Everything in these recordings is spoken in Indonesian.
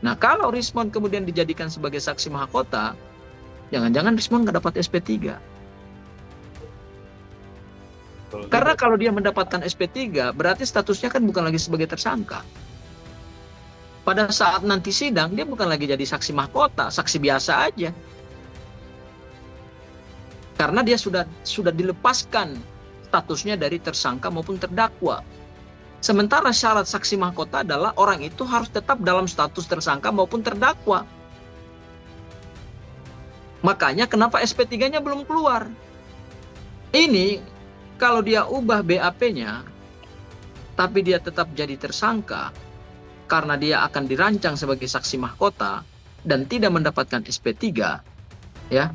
Nah, kalau Rismond kemudian dijadikan sebagai saksi mahkota, jangan-jangan Rismond nggak dapat SP3. Karena kalau dia mendapatkan SP3, berarti statusnya kan bukan lagi sebagai tersangka. Pada saat nanti sidang, dia bukan lagi jadi saksi mahkota, saksi biasa aja. Karena dia sudah dilepaskan statusnya dari tersangka maupun terdakwa. Sementara syarat saksi mahkota adalah orang itu harus tetap dalam status tersangka maupun terdakwa. Makanya kenapa SP3-nya belum keluar. Ini kalau dia ubah BAP-nya, tapi dia tetap jadi tersangka, karena dia akan dirancang sebagai saksi mahkota dan tidak mendapatkan SP3, ya,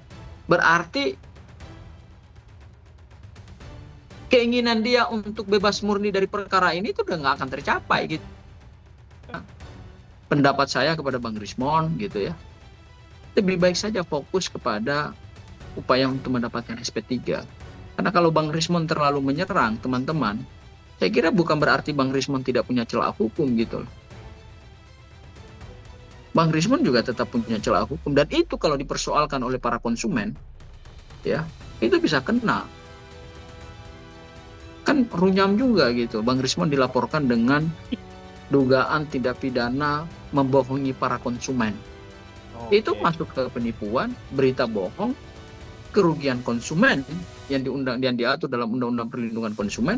berarti keinginan dia untuk bebas murni dari perkara ini itu udah nggak akan tercapai gitu. Pendapat saya kepada Bang Rismond gitu ya, lebih baik saja fokus kepada upaya untuk mendapatkan SP3. Karena kalau Bang Rismond terlalu menyerang teman-teman, saya kira bukan berarti Bang Rismond tidak punya celah hukum gitu loh. Bang Rismond juga tetap punya celah hukum, dan itu kalau dipersoalkan oleh para konsumen, ya, itu bisa kena. Kan runyam juga gitu, Bang Rismond dilaporkan dengan dugaan tindak pidana membohongi para konsumen. Itu masuk ke penipuan, berita bohong, kerugian konsumen yang diatur dalam Undang-Undang Perlindungan Konsumen.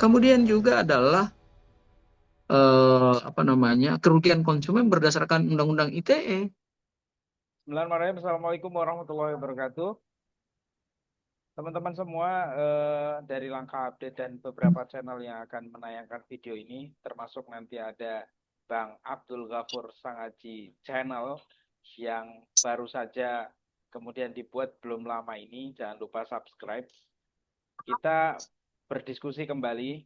Kemudian juga adalah kerugian konsumen berdasarkan Undang-Undang ITE. Bismillahirrahmanirrahim. Assalamualaikum warahmatullahi wabarakatuh. Teman-teman semua, dari Langkah Update dan beberapa channel yang akan menayangkan video ini, termasuk nanti ada Bang Abdul Ghafur Sangaji channel yang baru saja kemudian dibuat belum lama ini, jangan lupa subscribe. Kita berdiskusi kembali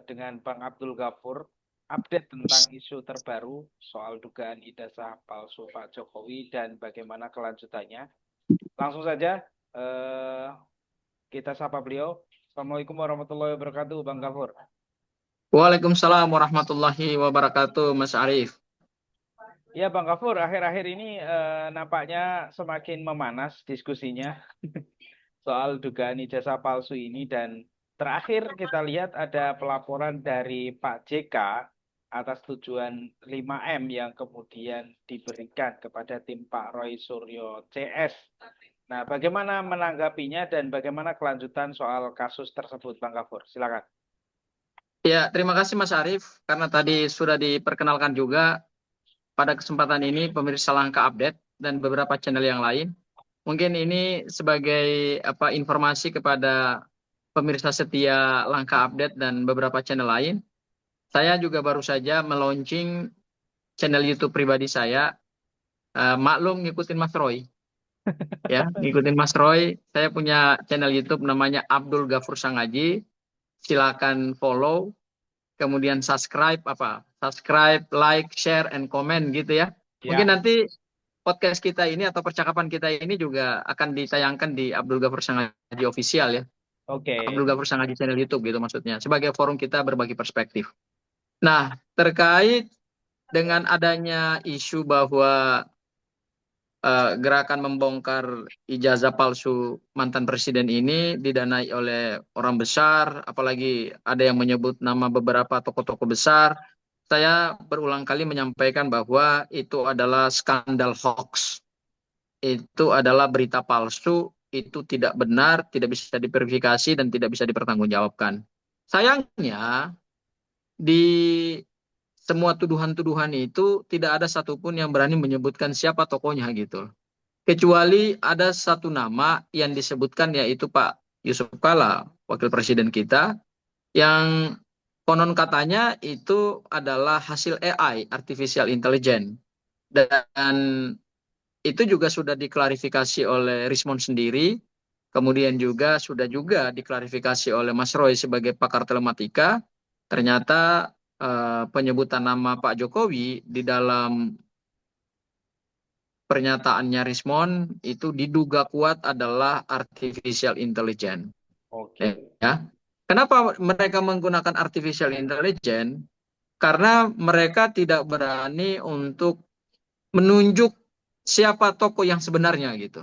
dengan Bang Abdul Ghafur, update tentang isu terbaru soal dugaan ijazah palsu Pak Jokowi dan bagaimana kelanjutannya. Langsung saja kita sapa beliau. Assalamualaikum warahmatullahi wabarakatuh, Bang Ghafur. Waalaikumsalam warahmatullahi wabarakatuh, Mas Arief. Ya, Bang Ghafur, akhir-akhir ini nampaknya semakin memanas diskusinya soal dugaan ijazah palsu ini, dan terakhir kita lihat ada pelaporan dari Pak JK atas tujuan 5M yang kemudian diberikan kepada tim Pak Roy Suryo CS. Nah, bagaimana menanggapinya dan bagaimana kelanjutan soal kasus tersebut, Bang Ghafur? Silakan. Ya, terima kasih Mas Arief, karena tadi sudah diperkenalkan juga pada kesempatan ini pemirsa Langkah Update dan beberapa channel yang lain. Mungkin ini sebagai informasi kepada pemirsa setia Langkah Update dan beberapa channel lain. Saya juga baru saja meluncing channel YouTube pribadi saya. Maklum ngikutin Mas Roy. Ya, ngikutin Mas Roy. Saya punya channel YouTube namanya Abdul Ghafur Sangaji. Silakan follow, kemudian subscribe, like, share, and comment gitu ya. Mungkin nanti podcast kita ini atau percakapan kita ini juga akan ditayangkan di Abdul Ghafur Sangaji Official ya. Abdul Ghafur Sangaji channel YouTube gitu maksudnya. Sebagai forum kita berbagi perspektif. Nah, terkait dengan adanya isu bahwa gerakan membongkar ijazah palsu mantan presiden ini didanai oleh orang besar, apalagi ada yang menyebut nama beberapa tokoh-tokoh besar. Saya berulang kali menyampaikan bahwa itu adalah skandal hoax. Itu adalah berita palsu, itu tidak benar, tidak bisa diverifikasi dan tidak bisa dipertanggungjawabkan. Sayangnya di semua tuduhan-tuduhan itu tidak ada satupun yang berani menyebutkan siapa tokohnya gitu. Kecuali ada satu nama yang disebutkan, yaitu Pak Yusuf Kala, wakil presiden kita, yang konon katanya itu adalah hasil AI, Artificial Intelligence. Dan itu juga sudah diklarifikasi oleh Rismond sendiri, kemudian juga sudah diklarifikasi oleh Mas Roy sebagai pakar telematika. Ternyata penyebutan nama Pak Jokowi di dalam pernyataannya Rismond itu diduga kuat adalah artificial intelligence. Ya. Kenapa mereka menggunakan artificial intelligence? karena mereka tidak berani untuk menunjuk siapa tokoh yang sebenarnya gitu.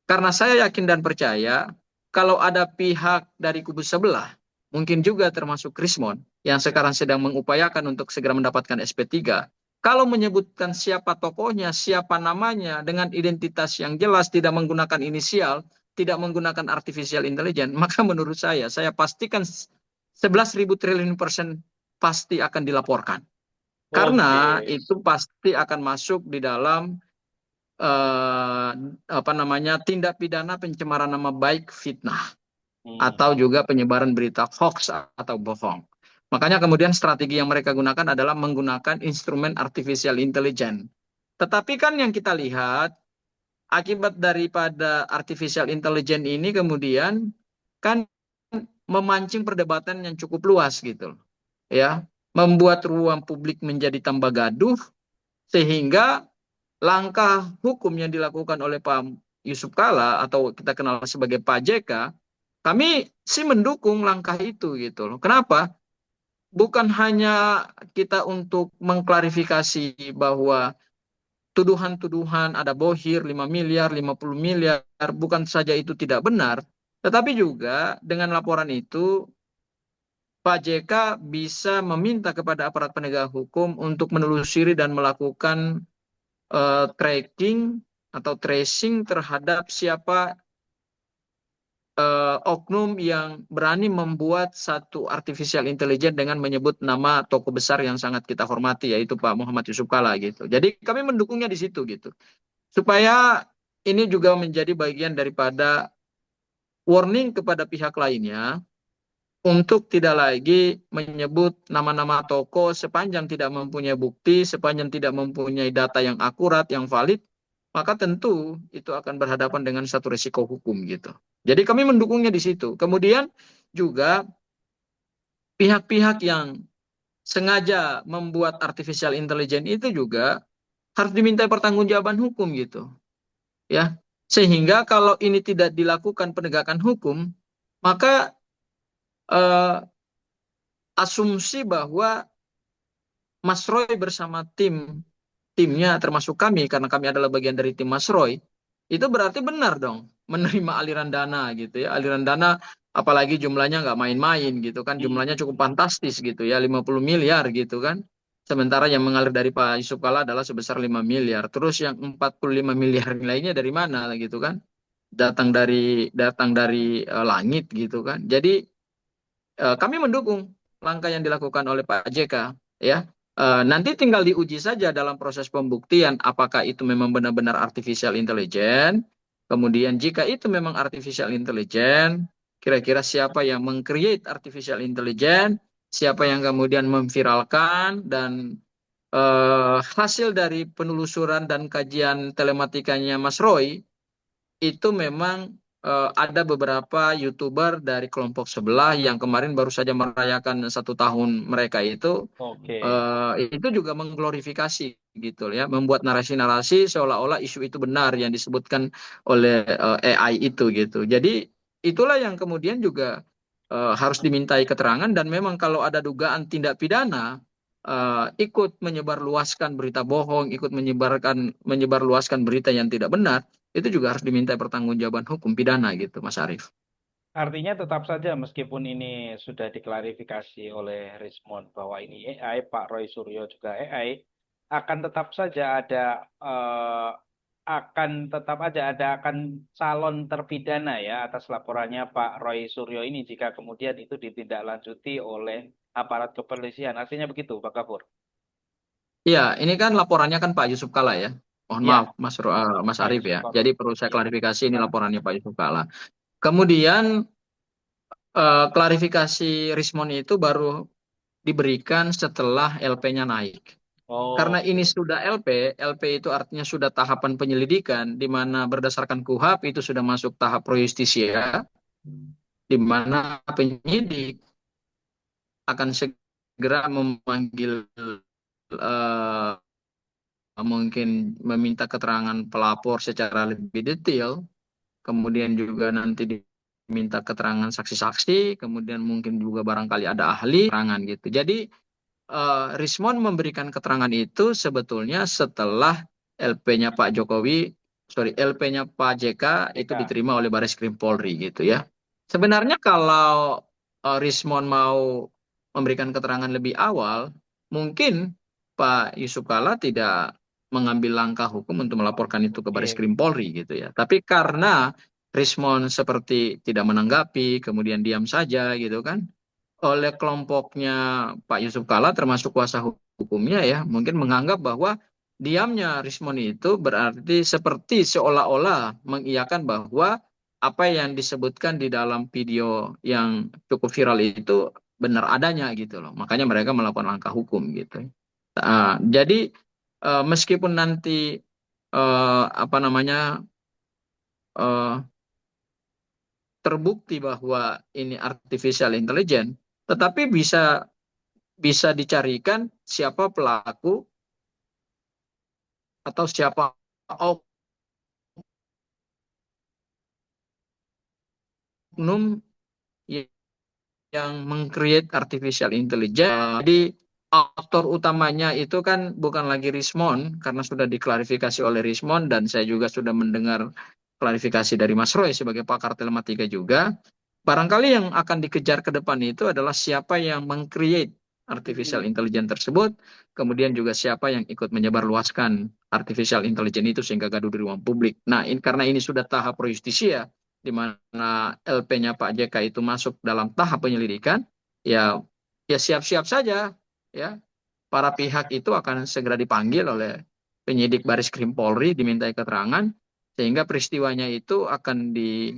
Karena saya yakin dan percaya kalau ada pihak dari kubu sebelah, mungkin juga termasuk Krismon yang sekarang sedang mengupayakan untuk segera mendapatkan SP3. Kalau menyebutkan siapa tokohnya, siapa namanya dengan identitas yang jelas, tidak menggunakan inisial, tidak menggunakan artificial intelligence, maka menurut saya pastikan 11.000 triliun persen pasti akan dilaporkan. Karena Oke. itu pasti akan masuk di dalam eh, apa namanya tindak pidana pencemaran nama baik fitnah Hmm. atau juga penyebaran berita hoax atau bohong. Makanya kemudian strategi yang mereka gunakan adalah menggunakan instrumen artificial intelligence. Tetapi kan yang kita lihat akibat daripada artificial intelligence ini kemudian kan memancing perdebatan yang cukup luas gitu ya, membuat ruang publik menjadi tambah gaduh sehingga langkah hukum yang dilakukan oleh Pak Yusuf Kala atau kita kenal sebagai Pak JK, kami sih mendukung langkah itu gitu loh. Kenapa? Bukan hanya kita untuk mengklarifikasi bahwa tuduhan-tuduhan ada bohir 5 miliar, 50 miliar, bukan saja itu tidak benar, tetapi juga dengan laporan itu Pak JK bisa meminta kepada aparat penegak hukum untuk menelusuri dan melakukan tracking atau tracing terhadap siapa oknum yang berani membuat satu artificial intelligence dengan menyebut nama tokoh besar yang sangat kita hormati yaitu Pak Muhammad Yusuf Kala gitu. Jadi kami mendukungnya di situ gitu. Supaya ini juga menjadi bagian daripada warning kepada pihak lainnya untuk tidak lagi menyebut nama-nama tokoh sepanjang tidak mempunyai bukti, sepanjang tidak mempunyai data yang akurat, yang valid, maka tentu itu akan berhadapan dengan satu risiko hukum gitu. Jadi kami mendukungnya di situ. Kemudian juga pihak-pihak yang sengaja membuat artificial intelligence itu juga harus diminta pertanggungjawaban hukum gitu, ya. Sehingga kalau ini tidak dilakukan penegakan hukum, maka eh, asumsi bahwa Mas Roy bersama timnya termasuk kami karena kami adalah bagian dari tim Mas Roy itu berarti benar dong menerima aliran dana gitu ya, aliran dana apalagi jumlahnya nggak main-main gitu kan, jumlahnya cukup Hmm. fantastis gitu ya, 50 miliar gitu kan, sementara yang mengalir dari Pak Yusuf Kala adalah sebesar 5 miliar, terus yang 45 miliar lainnya dari mana gitu kan, datang dari langit gitu kan. Jadi kami mendukung langkah yang dilakukan oleh Pak JK ya. Nanti tinggal diuji saja dalam proses pembuktian apakah itu memang benar-benar artificial intelligence. Kemudian jika itu memang artificial intelligence, kira-kira siapa yang meng-create artificial intelligence, siapa yang kemudian memviralkan dan hasil dari penelusuran dan kajian telematikanya Mas Roy itu memang ada beberapa YouTuber dari kelompok sebelah yang kemarin baru saja merayakan 1 tahun mereka Oke. itu juga mengglorifikasi gitu ya, membuat narasi-narasi seolah-olah isu itu benar yang disebutkan oleh AI itu gitu. Jadi itulah yang kemudian juga harus dimintai keterangan dan memang kalau ada dugaan tindak pidana ikut menyebarluaskan berita bohong, ikut menyebarluaskan berita yang tidak benar, itu juga harus diminta pertanggungjawaban hukum pidana gitu, Mas Arief. Artinya tetap saja meskipun ini sudah diklarifikasi oleh Rismond bahwa ini AI, Pak Roy Suryo juga AI, akan tetap saja ada akan tetap aja ada akan calon terpidana ya atas laporannya Pak Roy Suryo ini jika kemudian itu ditindaklanjuti oleh aparat kepolisian. Artinya begitu, Pak Gafur. Iya, ini kan laporannya kan Pak Yusuf Kala ya. Mohon maaf, Ya, Mas Pak Arief Yusuf ya. Kala. Jadi perlu saya Ya. klarifikasi ini laporannya Pak Yusuf Kala. Kemudian klarifikasi Rismon itu baru diberikan setelah LP-nya naik. Karena ini Oke. sudah LP, LP itu artinya sudah tahapan penyelidikan, di mana berdasarkan KUHP itu sudah masuk tahap pro justisia, di mana penyidik akan segera memanggil eh, mungkin meminta keterangan pelapor secara lebih detail, kemudian juga nanti diminta keterangan saksi-saksi, kemudian mungkin juga barangkali ada ahli keterangan gitu. Jadi Rismon memberikan keterangan itu sebetulnya setelah LP-nya Pak Jokowi, sorry, LP-nya Pak JK itu JK. diterima oleh Baris Krim Polri gitu ya. Sebenarnya kalau Rismon mau memberikan keterangan lebih awal, mungkin Pak Yusuf Kalla tidak mengambil langkah hukum untuk melaporkan itu ke Baris Oke. Krim Polri gitu ya. Tapi karena Rismon seperti tidak menanggapi, kemudian diam saja gitu kan, oleh kelompoknya Pak Yusuf Kalla termasuk kuasa hukumnya ya mungkin menganggap bahwa diamnya Rismon itu berarti seperti seolah-olah mengiyakan bahwa apa yang disebutkan di dalam video yang cukup viral itu benar adanya gitu loh. Makanya mereka melakukan langkah hukum gitu. Jadi meskipun nanti apa namanya eh, terbukti bahwa ini artificial intelligence, tetapi bisa bisa dicarikan siapa pelaku atau siapa oknum yang meng-create artificial intelligence. Jadi aktor utamanya itu kan bukan lagi Rismon karena sudah diklarifikasi oleh Rismon dan saya juga sudah mendengar klarifikasi dari Mas Roy sebagai pakar telematika juga. Barangkali yang akan dikejar ke depan itu adalah siapa yang meng-create artificial Mm-mm. intelligence tersebut, kemudian juga siapa yang ikut menyebarluaskan artificial intelligence itu sehingga gaduh di ruang publik. Nah, karena ini sudah tahap pro justisia, di mana LP-nya Pak JK itu masuk dalam tahap penyelidikan, ya ya siap-siap saja, ya para pihak itu akan segera dipanggil oleh penyidik Baris Krim Polri dimintai keterangan sehingga peristiwanya itu akan di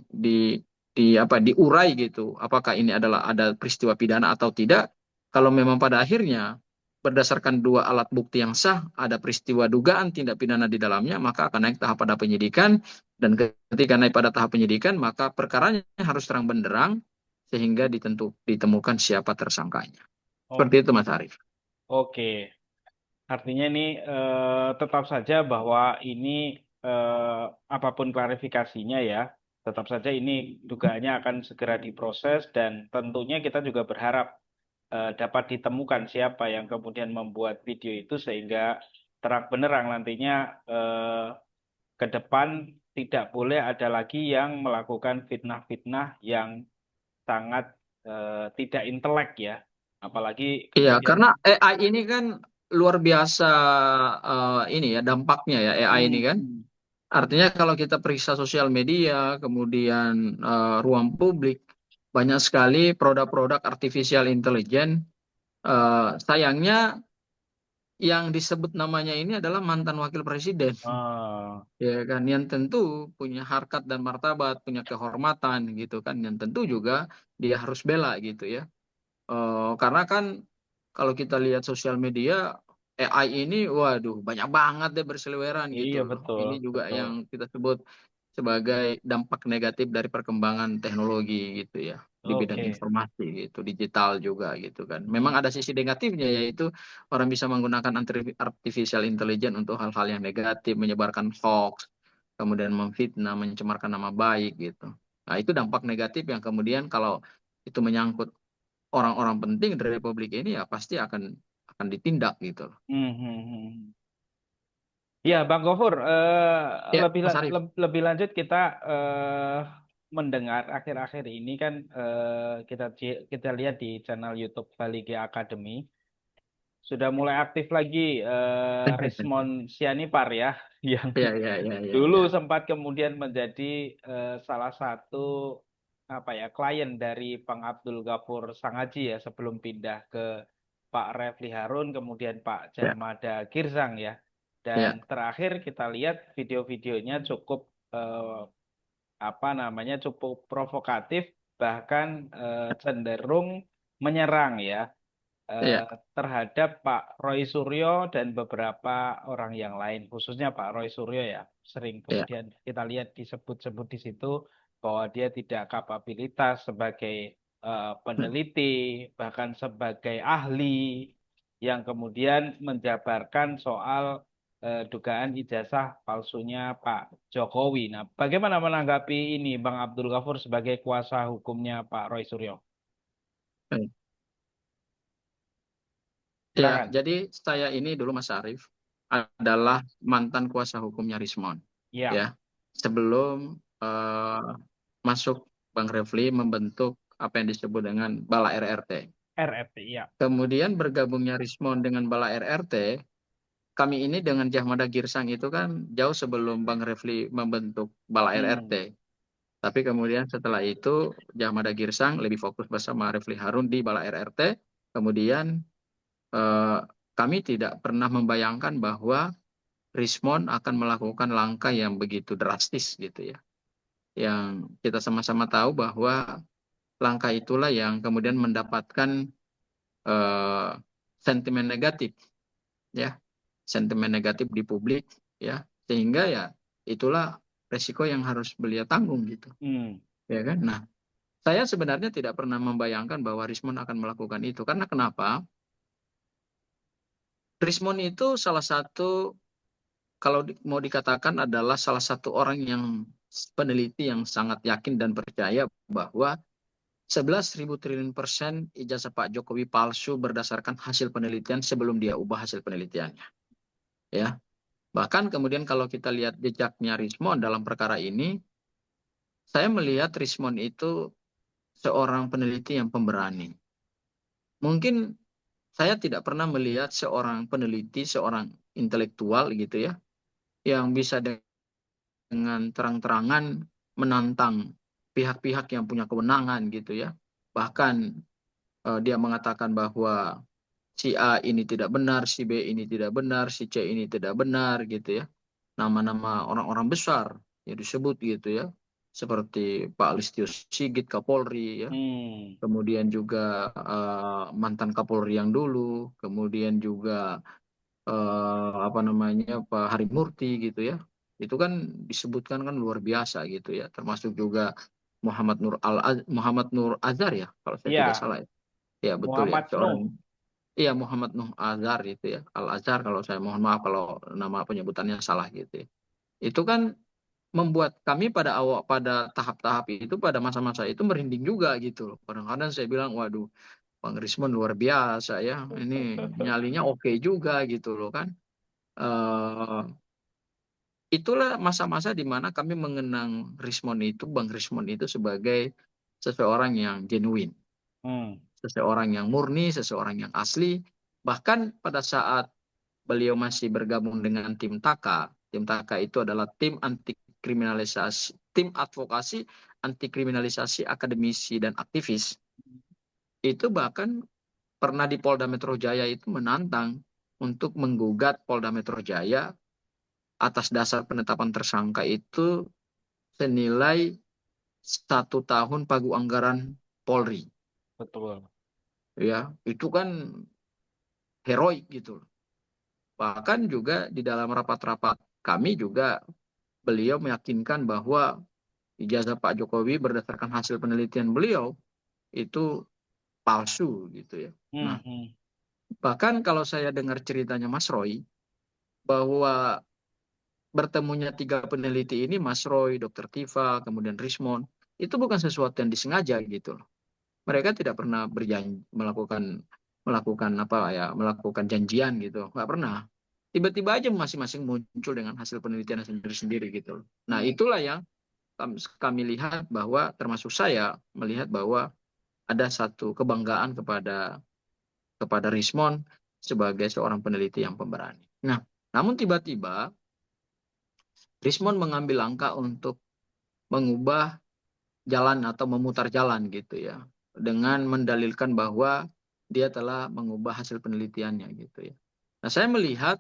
apa diurai gitu. Apakah ini adalah ada peristiwa pidana atau tidak? Kalau memang pada akhirnya berdasarkan dua alat bukti yang sah, ada peristiwa dugaan tindak pidana di dalamnya, maka akan naik tahap pada penyidikan dan ketika naik pada tahap penyidikan, maka perkaranya harus terang benderang sehingga ditemukan siapa tersangkanya. Seperti itu Oke. Mas Arief. Oke. Artinya ini tetap saja bahwa ini apapun klarifikasinya ya, tetap saja ini dugaannya akan segera diproses dan tentunya kita juga berharap dapat ditemukan siapa yang kemudian membuat video itu sehingga terang benerang nantinya ke depan tidak boleh ada lagi yang melakukan fitnah-fitnah yang sangat tidak intelek ya, apalagi Iya, kemudian. karena AI ini kan luar biasa ini ya dampaknya ya AI ini kan. Hmm. Artinya kalau kita periksa sosial media, kemudian ruang publik, banyak sekali produk-produk artificial intelligence. Sayangnya yang disebut namanya ini adalah mantan wakil presiden, Ah, ya kan, yang tentu punya harkat dan martabat, punya kehormatan gitu kan, yang tentu juga dia harus bela gitu ya. Karena kan kalau kita lihat sosial media, AI ini, waduh, banyak banget deh berseliweran gitu iya loh. betul, Ini juga betul. yang kita sebut sebagai dampak negatif dari perkembangan teknologi gitu ya di bidang Oke. informasi gitu, digital juga gitu kan. Hmm. Memang ada sisi negatifnya yaitu orang bisa menggunakan artificial intelligence untuk hal-hal yang negatif, menyebarkan hoax, kemudian memfitnah, mencemarkan nama baik gitu. Nah, itu dampak negatif yang kemudian kalau itu menyangkut orang-orang penting dari Republik ini ya pasti akan ditindak gitu loh. Hmm, hmm, hmm. Ya, Bang Gofur, Ya, Mas Arief. lebih lanjut kita mendengar akhir-akhir ini kan kita lihat di channel YouTube Bali G Academy sudah mulai aktif lagi Rismon Sianipar ya, yang Ya, ya, ya, ya, dulu ya. sempat kemudian menjadi salah satu apa ya klien dari Bang Abdul Ghafur Sangaji ya sebelum pindah ke Pak Refli Harun kemudian Pak Ya, Jamada Girsang ya. Dan ya, terakhir kita lihat video-videonya cukup apa namanya cukup provokatif bahkan cenderung menyerang ya ya, terhadap Pak Roy Suryo dan beberapa orang yang lain, khususnya Pak Roy Suryo ya, sering ya. kemudian kita lihat disebut-sebut di situ bahwa dia tidak kapabilitas sebagai Hmm. peneliti, bahkan sebagai ahli yang kemudian menjabarkan soal dugaan ijazah palsunya Pak Jokowi. Nah, bagaimana menanggapi ini, Bang Abdul Ghafur sebagai kuasa hukumnya Pak Roy Suryo? Ya, Silakan. jadi saya ini dulu Mas Arief adalah mantan kuasa hukumnya Rismon. Ya, Ya, sebelum masuk Bang Refli membentuk apa yang disebut dengan Bala RRT. RRT, ya. Kemudian bergabungnya Rismon dengan Bala RRT, kami ini dengan Jahmada Girsang itu kan jauh sebelum Bang Refli membentuk Bala Hmm. RRT. Tapi kemudian setelah itu Jahmada Girsang lebih fokus bersama Refli Harun di Bala RRT. Kemudian eh, kami tidak pernah membayangkan bahwa Rismon akan melakukan langkah yang begitu drastis gitu ya. Yang kita sama-sama tahu bahwa langkah itulah yang kemudian mendapatkan eh, sentimen negatif ya, sentimen negatif di publik ya, sehingga ya itulah resiko yang harus beliau tanggung gitu Hmm. ya kan. Nah, saya sebenarnya tidak pernah membayangkan bahwa Rismon akan melakukan itu karena kenapa? Rismon itu salah satu, kalau mau dikatakan adalah salah satu orang yang peneliti yang sangat yakin dan percaya bahwa 11.000 triliun persen ijazah Pak Jokowi palsu berdasarkan hasil penelitian sebelum dia ubah hasil penelitiannya. Ya, bahkan kemudian kalau kita lihat jejaknya Rismon dalam perkara ini, saya melihat Rismon itu seorang peneliti yang pemberani. Mungkin saya tidak pernah melihat seorang peneliti, seorang intelektual gitu ya, yang bisa dengan terang-terangan menantang pihak-pihak yang punya kewenangan gitu ya. Bahkan dia mengatakan bahwa si A ini tidak benar, si B ini tidak benar, si C ini tidak benar gitu ya. Nama-nama orang-orang besar yang disebut gitu ya. Seperti Pak Listio Sigit Kapolri ya. Hmm. Kemudian juga mantan Kapolri yang dulu, kemudian juga apa namanya Pak Harimurti gitu ya. Itu kan disebutkan kan luar biasa gitu ya. Termasuk juga Muhammad Nur Azhar ya, kalau saya tidak Ya, salah ya. Ya betul ya, Muhammad seorang. Nuh. Iya, Muhammad Nuh Azhar itu ya. Al Azhar, kalau saya mohon maaf kalau nama penyebutannya salah gitu ya. Itu kan membuat kami pada awal, pada tahap-tahap itu, pada masa-masa itu merinding juga gitu loh. Kadang-kadang saya bilang, waduh, Bang Rismon luar biasa ya. Ini nyalinya oke juga gitu loh kan. Eh, itulah masa-masa di mana kami mengenang Rismon itu, Bang Rismon itu sebagai seseorang yang genuine, Hmm. seseorang yang murni, seseorang yang asli. Bahkan pada saat beliau masih bergabung dengan tim Taka itu adalah tim anti kriminalisasi, tim advokasi anti kriminalisasi akademisi dan aktivis. Itu bahkan pernah di Polda Metro Jaya itu menantang untuk menggugat Polda Metro Jaya atas dasar penetapan tersangka itu senilai 1 tahun pagu anggaran Polri. Betul. Ya, itu kan heroik gitu. Bahkan juga di dalam rapat-rapat kami juga beliau meyakinkan bahwa ijazah Pak Jokowi berdasarkan hasil penelitian beliau itu palsu gitu ya. Hmm. Nah, Hmm. bahkan kalau saya dengar ceritanya Mas Roy bahwa bertemunya 3 peneliti ini, Mas Roy, Dr. Tifa, kemudian Rismon, itu bukan sesuatu yang disengaja gitu loh. Mereka tidak pernah berjanji melakukan melakukan apa ya, melakukan janjian gitu, nggak pernah. Tiba-tiba aja masing-masing muncul dengan hasil penelitian sendiri-sendiri gitu loh. Nah, Hmm. itulah yang kami lihat bahwa, termasuk saya melihat bahwa ada satu kebanggaan kepada Rismon sebagai seorang peneliti yang pemberani. Nah, namun tiba-tiba Rismon mengambil langkah untuk mengubah jalan atau memutar jalan gitu ya, dengan mendalilkan bahwa dia telah mengubah hasil penelitiannya gitu ya. Nah, saya melihat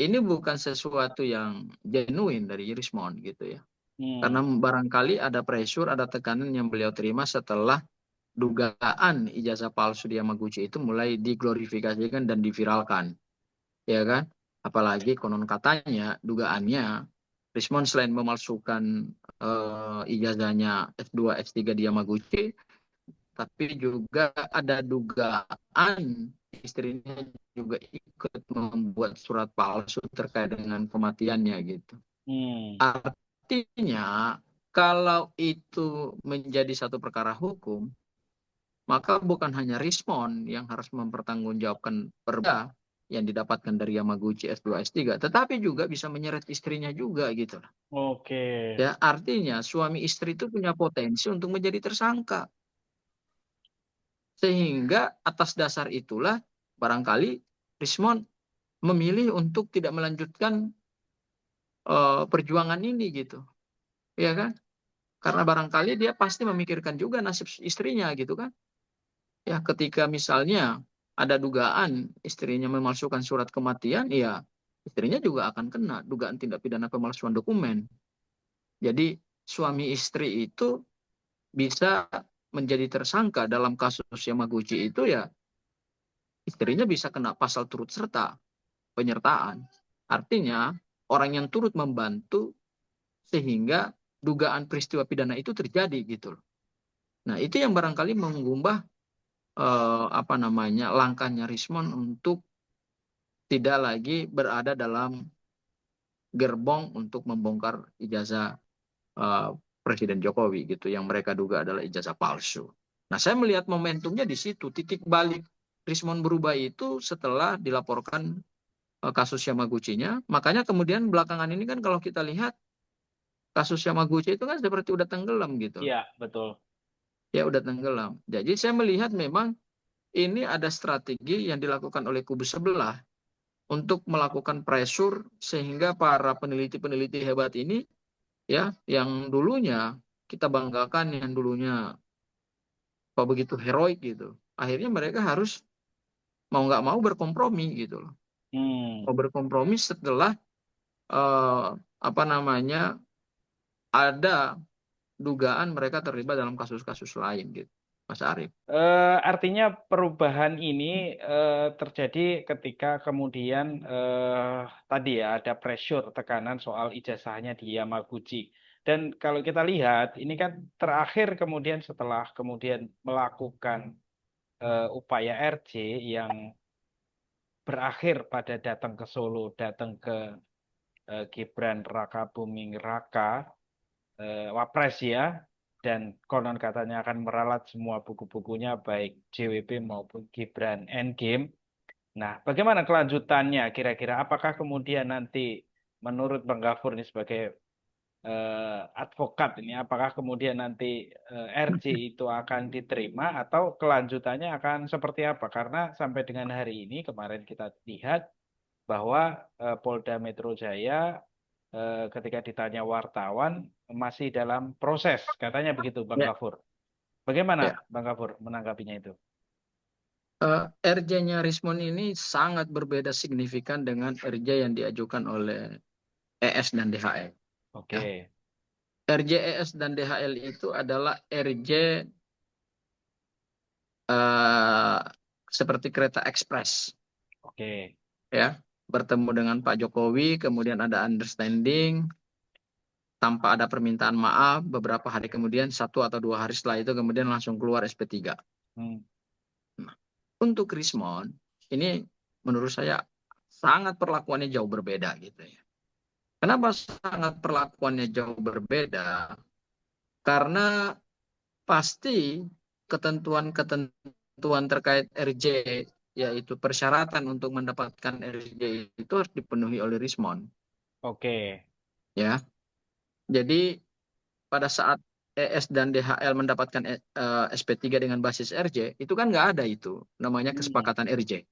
ini bukan sesuatu yang genuine dari Rismon gitu ya. Karena Hmm. barangkali ada pressure, ada tekanan yang beliau terima setelah dugaan ijazah palsu di Yamaguchi itu mulai diglorifikasikan dan diviralkan, ya kan? Apalagi konon katanya, dugaannya, Rismon selain memalsukan ijazahnya S2, S3 di Yamaguchi, tapi juga ada dugaan istrinya juga ikut membuat surat palsu terkait dengan kematiannya gitu. Hmm. Artinya, kalau itu menjadi satu perkara hukum, maka bukan hanya Rismond yang harus mempertanggungjawabkan perda yang didapatkan dari Yamaguchi S2 S3, tetapi juga bisa menyeret istrinya juga gitu. Oke. Ya, artinya suami istri itu punya potensi untuk menjadi tersangka. Sehingga atas dasar itulah barangkali Rismond memilih untuk tidak melanjutkan perjuangan ini gitu. Ya kan? Karena barangkali dia pasti memikirkan juga nasib istrinya gitu kan. Ya, ketika misalnya ada dugaan istrinya memalsukan surat kematian, ya istrinya juga akan kena dugaan tindak pidana pemalsuan dokumen. Jadi suami istri itu bisa menjadi tersangka dalam kasus Yamaguchi itu, ya istrinya bisa kena pasal turut serta penyertaan. Artinya orang yang turut membantu sehingga dugaan peristiwa pidana itu terjadi gitu loh. Nah, itu yang barangkali menggubah apa namanya langkahnya Rismond untuk tidak lagi berada dalam gerbong untuk membongkar ijazah eh, Presiden Jokowi gitu yang mereka duga adalah ijazah palsu. Nah, saya melihat momentumnya di situ. Titik balik Rismond berubah itu setelah dilaporkan kasus Yamaguchi-nya. Makanya kemudian belakangan ini kan kalau kita lihat kasus Yamaguchi itu kan seperti udah tenggelam gitu. Iya, betul. Ya udah tenggelam. Jadi saya melihat memang ini ada strategi yang dilakukan oleh kubu sebelah untuk melakukan pressure sehingga para peneliti-peneliti hebat ini ya yang dulunya kita banggakan, yang dulunya kok begitu heroik gitu, akhirnya mereka harus mau nggak mau berkompromi gitu loh. Hmm. Mau berkompromi setelah eh, apa namanya ada dugaan mereka terlibat dalam kasus-kasus lain gitu, Mas Arief. Artinya perubahan ini terjadi ketika kemudian tadi ya ada pressure tekanan soal ijazahnya di Yamaguchi. Dan kalau kita lihat ini kan terakhir kemudian setelah kemudian melakukan upaya RJ yang berakhir pada datang ke Solo, datang ke Gibran Rakabuming Raka, Wapres ya, dan konon katanya akan meralat semua buku-bukunya baik JWP maupun Gibran Endgame. Nah, bagaimana kelanjutannya kira-kira? Apakah kemudian nanti menurut Bang Gafur ini sebagai advokat ini, apakah kemudian nanti RJ itu akan diterima atau kelanjutannya akan seperti apa? Karena sampai dengan hari ini kemarin kita lihat bahwa Polda Metro Jaya ketika ditanya wartawan masih dalam proses, katanya begitu Bang Ya, Gafur. Bagaimana ya. Bang Gafur menanggapinya itu? RJ-nya Rismond ini sangat berbeda signifikan dengan RJ yang diajukan oleh ES dan DHL. Ya. Oke, RJ ES dan DHL itu adalah RJ eh, seperti kereta ekspres, oke. ya, bertemu dengan Pak Jokowi, kemudian ada understanding, tanpa ada permintaan maaf, beberapa hari kemudian, 1 atau 2 hari setelah itu kemudian langsung keluar SP3. Hmm, Nah, untuk Rismond, ini menurut saya sangat perlakuannya jauh berbeda gitu ya. Kenapa sangat perlakuannya jauh berbeda? Karena pasti ketentuan-ketentuan terkait RJ, yaitu persyaratan untuk mendapatkan RJ itu harus dipenuhi oleh Rismond. oke. Ya, jadi pada saat ES dan DHL mendapatkan SP3 dengan basis RJ, itu kan nggak ada itu namanya Hmm, kesepakatan RJ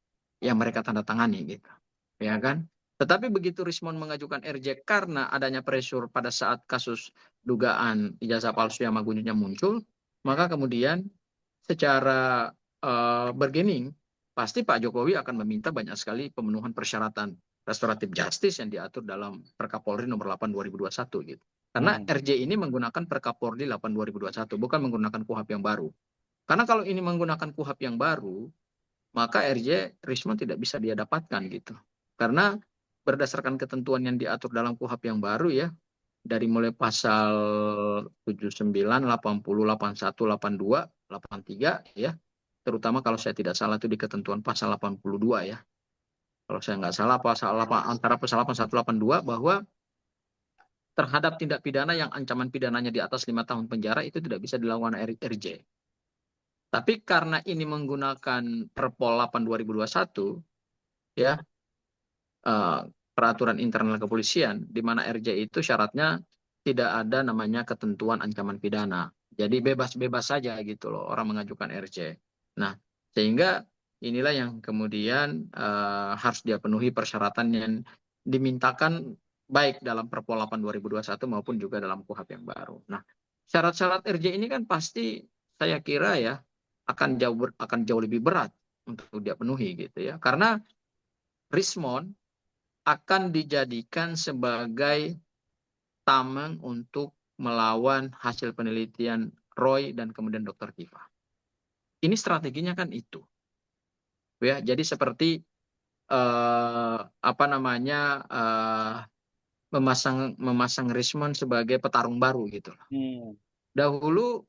yang mereka tanda tangani gitu, ya kan? Tetapi begitu Rismond mengajukan RJ karena adanya pressure pada saat kasus dugaan ijazah palsu yang Yamaguchinya muncul, maka kemudian secara bergening pasti Pak Jokowi akan meminta banyak sekali pemenuhan persyaratan restoratif justice yang diatur dalam Perkapolri nomor 8 2021 gitu. Karena hmm. RJ ini menggunakan Perkapolri 8 2021, bukan menggunakan KUHP yang baru. Karena kalau ini menggunakan KUHP yang baru, maka RJ Rismond tidak bisa dia dapatkan gitu. Karena berdasarkan ketentuan yang diatur dalam KUHP yang baru ya, dari mulai pasal 79, 80, 81, 82, 83 ya. Terutama kalau saya tidak salah itu di ketentuan pasal 82 ya. Kalau saya nggak salah pasal antara pasal 81 82 bahwa terhadap tindak pidana yang ancaman pidananya di atas 5 tahun penjara itu tidak bisa dilakukan RJ. Tapi karena ini menggunakan Perpol 8 2021, ya, peraturan internal kepolisian, di mana RJ itu syaratnya tidak ada namanya ketentuan ancaman pidana. Jadi bebas-bebas saja gitu loh orang mengajukan RJ. Nah, sehingga inilah yang kemudian harus dia penuhi persyaratan yang dimintakan baik dalam Perpol 8 2021 maupun juga dalam KUHP yang baru. Nah, syarat-syarat RJ ini kan pasti saya kira ya akan jauh lebih berat untuk dia penuhi gitu ya. Karena Rismon akan dijadikan sebagai tameng untuk melawan hasil penelitian Roy dan kemudian Dr. Kiva. Ini strateginya kan itu, ya. Jadi seperti apa namanya memasang Rismon sebagai petarung baru gitu. Dahulu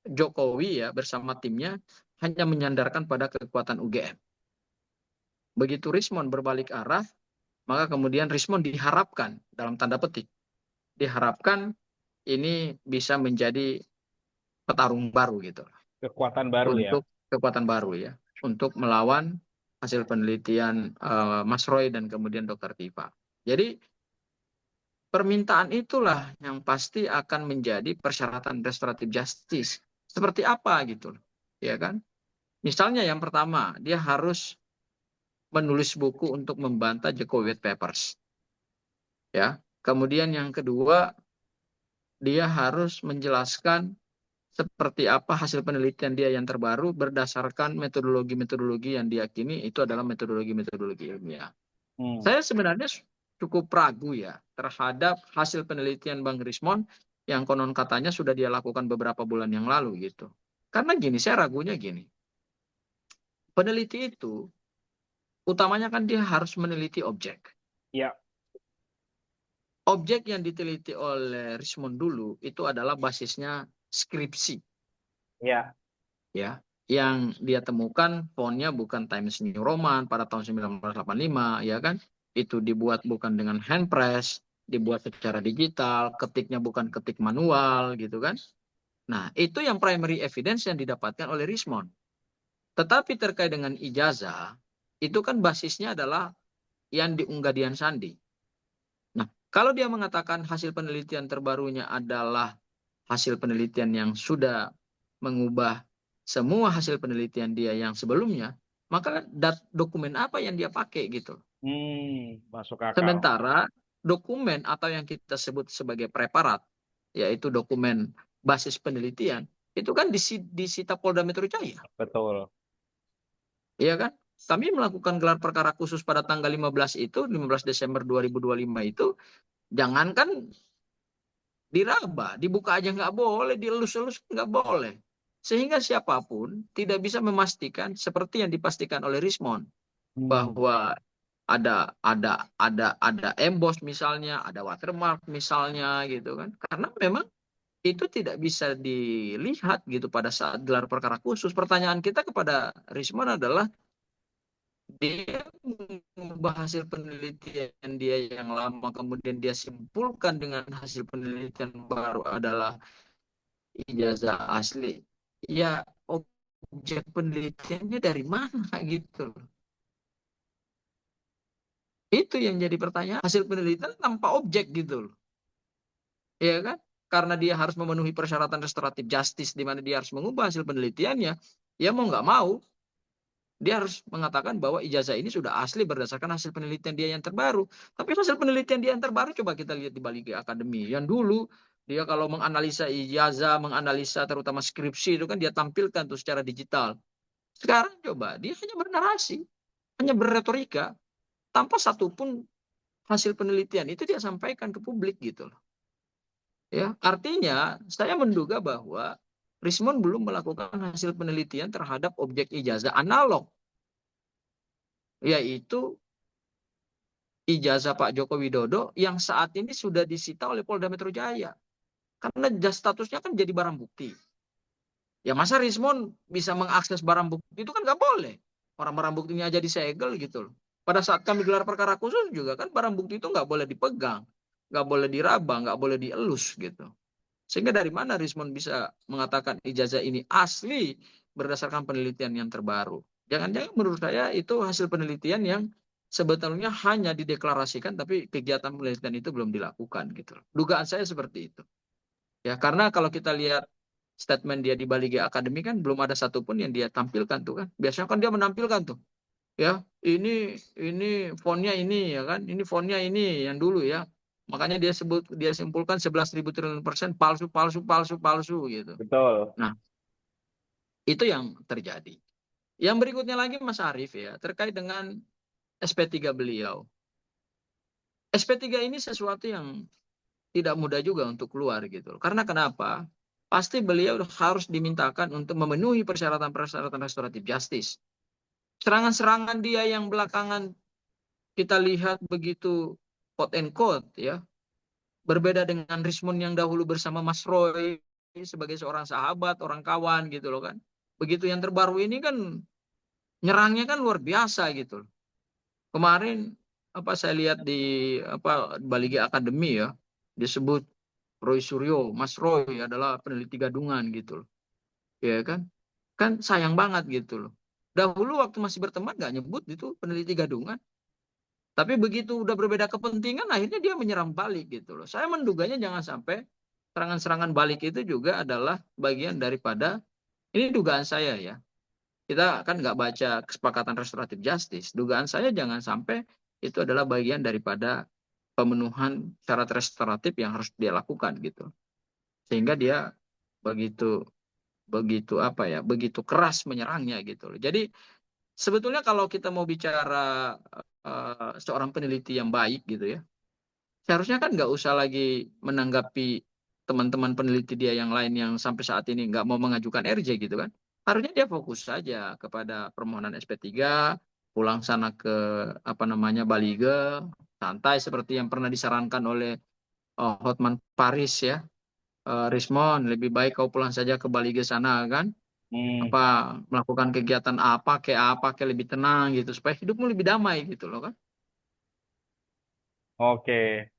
Jokowi ya bersama timnya hanya menyandarkan pada kekuatan UGM. Begitu Rismon berbalik arah, maka kemudian Rismon diharapkan dalam tanda petik diharapkan ini bisa menjadi petarung baru gitu Kekuatan baru ya. untuk kekuatan baru ya untuk melawan hasil penelitian Mas Roy dan kemudian Dr. Tifa. Jadi permintaan itulah yang pasti akan menjadi persyaratan restoratif justice. Seperti apa gitu, ya kan? Misalnya yang pertama, dia harus menulis buku untuk membantah Jokowi White Papers. Ya. Kemudian yang kedua, dia harus menjelaskan seperti apa hasil penelitian dia yang terbaru berdasarkan metodologi-metodologi yang diyakini itu adalah metodologi-metodologi ilmiah. Saya sebenarnya cukup ragu ya terhadap hasil penelitian Bang Rismon yang konon katanya sudah dia lakukan beberapa bulan yang lalu gitu. Karena gini, saya ragunya gini. Peneliti itu utamanya kan dia harus meneliti objek. Ya. Objek yang diteliti oleh Rismon dulu itu adalah basisnya skripsi. Ya. Ya, yang dia temukan fontnya bukan Times New Roman pada tahun 1985, ya kan? Itu dibuat bukan dengan hand press, dibuat secara digital, ketiknya bukan ketik manual, gitu kan? Nah, itu yang primary evidence yang didapatkan oleh Rismon. Tetapi terkait dengan ijazah, itu kan basisnya adalah yang diunggah Dian Sandi. Nah, kalau dia mengatakan hasil penelitian terbarunya adalah hasil penelitian yang sudah mengubah semua hasil penelitian dia yang sebelumnya, maka dokumen apa yang dia pakai gitu. Masuk akal. Sementara dokumen atau yang kita sebut sebagai preparat, yaitu dokumen basis penelitian, itu kan disita Polda Metro Jaya. Betul. Iya kan? Kami melakukan gelar perkara khusus pada tanggal 15 itu, 15 Desember 2025 itu, jangankan diraba, dibuka aja nggak boleh, dielus-elus nggak boleh. Sehingga siapapun tidak bisa memastikan seperti yang dipastikan oleh Rismon bahwa ada emboss misalnya, ada watermark misalnya gitu kan. Karena memang itu tidak bisa dilihat gitu pada saat gelar perkara khusus. Pertanyaan kita kepada Rismon adalah dia mengubah hasil penelitian dia yang lama kemudian dia simpulkan dengan hasil penelitian baru adalah ijazah asli. Ya objek penelitiannya dari mana gitu. Itu yang jadi pertanyaan. Hasil penelitian tanpa objek gitu loh. Iya kan? Karena dia harus memenuhi persyaratan restoratif justice di mana dia harus mengubah hasil penelitiannya, ya mau nggak mau dia harus mengatakan bahwa ijazah ini sudah asli berdasarkan hasil penelitian dia yang terbaru. Tapi hasil penelitian dia yang terbaru coba kita lihat di balik akademi. Yang dulu dia kalau menganalisa ijazah, menganalisa terutama skripsi itu kan dia tampilkan tuh secara digital. Sekarang coba dia hanya bernarasi, hanya berretorika, tanpa satupun hasil penelitian itu dia sampaikan ke publik gitu loh. Ya, artinya saya menduga bahwa Rismon belum melakukan hasil penelitian terhadap objek ijazah analog, yaitu ijazah Pak Joko Widodo yang saat ini sudah disita oleh Polda Metro Jaya. Karena statusnya kan jadi barang bukti. Ya masa Rismon bisa mengakses barang bukti itu kan nggak boleh. Orang-barang buktinya aja disegel gitu loh. Pada saat kami gelar perkara khusus juga kan barang bukti itu nggak boleh dipegang, nggak boleh diraba, nggak boleh dielus gitu. Sehingga dari mana Rismond bisa mengatakan ijazah ini asli berdasarkan penelitian yang terbaru? Jangan-jangan menurut saya itu hasil penelitian yang sebetulnya hanya dideklarasikan tapi kegiatan penelitian itu belum dilakukan gitu. Dugaan saya seperti itu. Ya, karena kalau kita lihat statement dia di Bali G Academy kan belum ada satupun yang dia tampilkan tuh kan. Biasanya kan dia menampilkan tuh, ya ini fontnya ini ya kan, ini fontnya ini yang dulu ya. Makanya dia simpulkan 11.000 triliun persen palsu palsu palsu palsu gitu. Betul. Nah, itu yang terjadi. Yang berikutnya lagi Mas Arief ya, terkait dengan SP3 beliau. SP3 ini sesuatu yang tidak mudah juga untuk keluar gitu. Karena kenapa? Pasti beliau harus dimintakan untuk memenuhi persyaratan-persyaratan restoratif justice. Serangan-serangan dia yang belakangan kita lihat begitu quote and quote ya, berbeda dengan Rismond yang dahulu bersama Mas Roy sebagai seorang sahabat, orang kawan gitu loh kan. Begitu yang terbaru ini kan nyerangnya kan luar biasa gitu. Kemarin apa saya lihat di apa Bali G Academy ya, disebut Roy Suryo, Mas Roy adalah peneliti gadungan gitu loh. Ya kan? Kan sayang banget gitu loh. Dahulu waktu masih berteman nggak nyebut itu peneliti gadungan. Tapi begitu udah berbeda kepentingan, akhirnya dia menyerang balik gitu loh. Saya menduganya jangan sampai serangan-serangan balik itu juga adalah bagian daripada, ini dugaan saya ya. Kita kan nggak baca kesepakatan restoratif justice. Dugaan saya jangan sampai itu adalah bagian daripada pemenuhan syarat restoratif yang harus dia lakukan gitu. Sehingga dia begitu begitu apa ya, begitu keras menyerangnya gitu loh. Jadi sebetulnya kalau kita mau bicara seorang peneliti yang baik gitu ya, seharusnya kan nggak usah lagi menanggapi teman-teman peneliti dia yang lain yang sampai saat ini nggak mau mengajukan RJ gitu kan. Harusnya dia fokus saja kepada permohonan SP3, pulang sana ke apa namanya Balige, santai seperti yang pernah disarankan oleh Hotman Paris ya. Rismond, lebih baik kau pulang saja ke Balige sana kan. Hmm, Apa melakukan kegiatan apa kayak lebih tenang gitu supaya hidupmu lebih damai gitu loh kan. oke.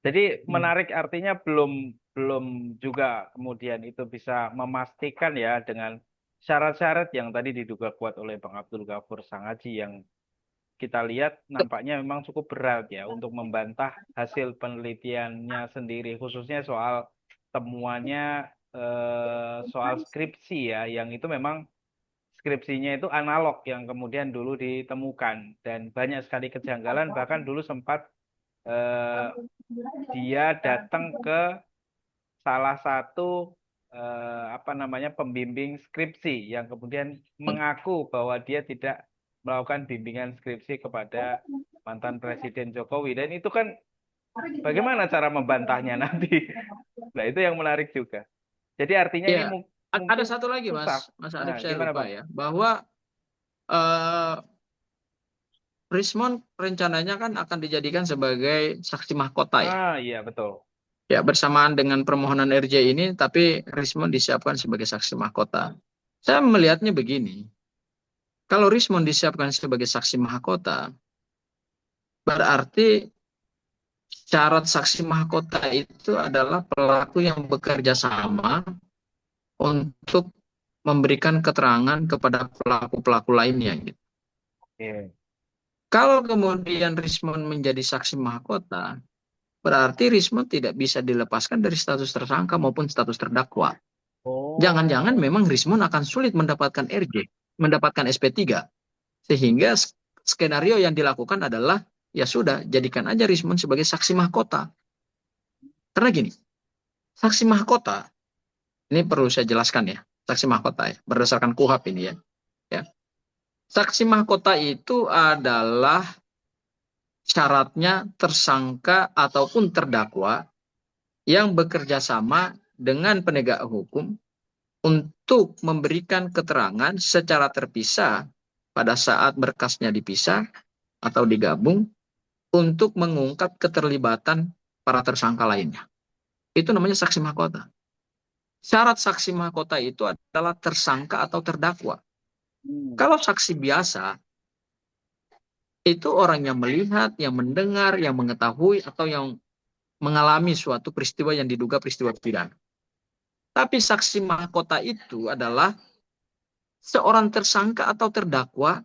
Jadi Hmm. menarik artinya belum belum juga kemudian itu bisa memastikan ya dengan syarat-syarat yang tadi diduga kuat oleh Bang Abdul Ghafur Sangaji yang kita lihat nampaknya memang cukup berat ya untuk membantah hasil penelitiannya sendiri, khususnya soal temuannya soal skripsi ya, yang itu memang skripsinya itu analog yang kemudian dulu ditemukan dan banyak sekali kejanggalan, bahkan dulu sempat eh, dia datang ke salah satu apa namanya pembimbing skripsi yang kemudian mengaku bahwa dia tidak melakukan bimbingan skripsi kepada mantan Presiden Jokowi dan itu kan bagaimana cara membantahnya nanti. Nah, itu yang menarik juga. Jadi artinya ini Ya, ada mungkin satu lagi susah. Mas Nah, Arief saya gimana lupa Bang? ya, bahwa eh, Rismond rencananya kan akan dijadikan sebagai saksi mahkota ya. Ah, iya betul. Ya, bersamaan dengan permohonan RJ ini, tapi Rismond disiapkan sebagai saksi mahkota. Saya melihatnya begini, kalau Rismond disiapkan sebagai saksi mahkota, berarti syarat saksi mahkota itu adalah pelaku yang bekerja sama untuk memberikan keterangan kepada pelaku-pelaku lainnya, gitu. Oke. Kalau kemudian Rismond menjadi saksi mahkota, berarti Rismond tidak bisa dilepaskan dari status tersangka maupun status terdakwa. Jangan-jangan Oh, memang Rismond akan sulit mendapatkan RJ, mendapatkan SP3. Sehingga skenario yang dilakukan adalah, ya sudah, jadikan aja Rismond sebagai saksi mahkota. Karena gini, saksi mahkota, ini perlu saya jelaskan ya, saksi mahkota ya, berdasarkan KUHP ini ya. Ya. Saksi mahkota itu adalah syaratnya tersangka ataupun terdakwa yang bekerja sama dengan penegak hukum untuk memberikan keterangan secara terpisah pada saat berkasnya dipisah atau digabung untuk mengungkap keterlibatan para tersangka lainnya. Itu namanya saksi mahkota. Syarat saksi mahkota itu adalah tersangka atau terdakwa. hmm. Kalau saksi biasa, itu orang yang melihat, yang mendengar, yang mengetahui, atau yang mengalami suatu peristiwa yang diduga peristiwa pidana. Tapi saksi mahkota itu adalah seorang tersangka atau terdakwa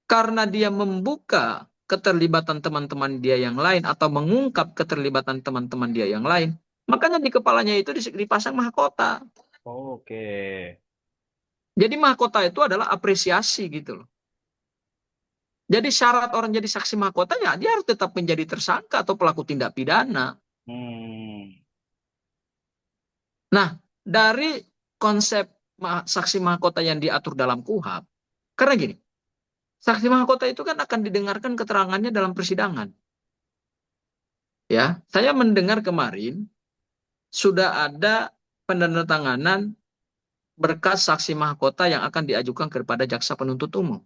karena dia membuka keterlibatan teman-teman dia yang lain atau mengungkap keterlibatan teman-teman dia yang lain. Makanya di kepalanya itu dipasang mahkota. Oke. Jadi mahkota itu adalah apresiasi gitu loh. Jadi syarat orang jadi saksi mahkota ya dia harus tetap menjadi tersangka atau pelaku tindak pidana. Hmm. Nah, dari konsep saksi mahkota yang diatur dalam KUHP, karena gini, saksi mahkota itu kan akan didengarkan keterangannya dalam persidangan. Ya, saya mendengar kemarin sudah ada penandatanganan berkas saksi mahkota yang akan diajukan kepada jaksa penuntut umum.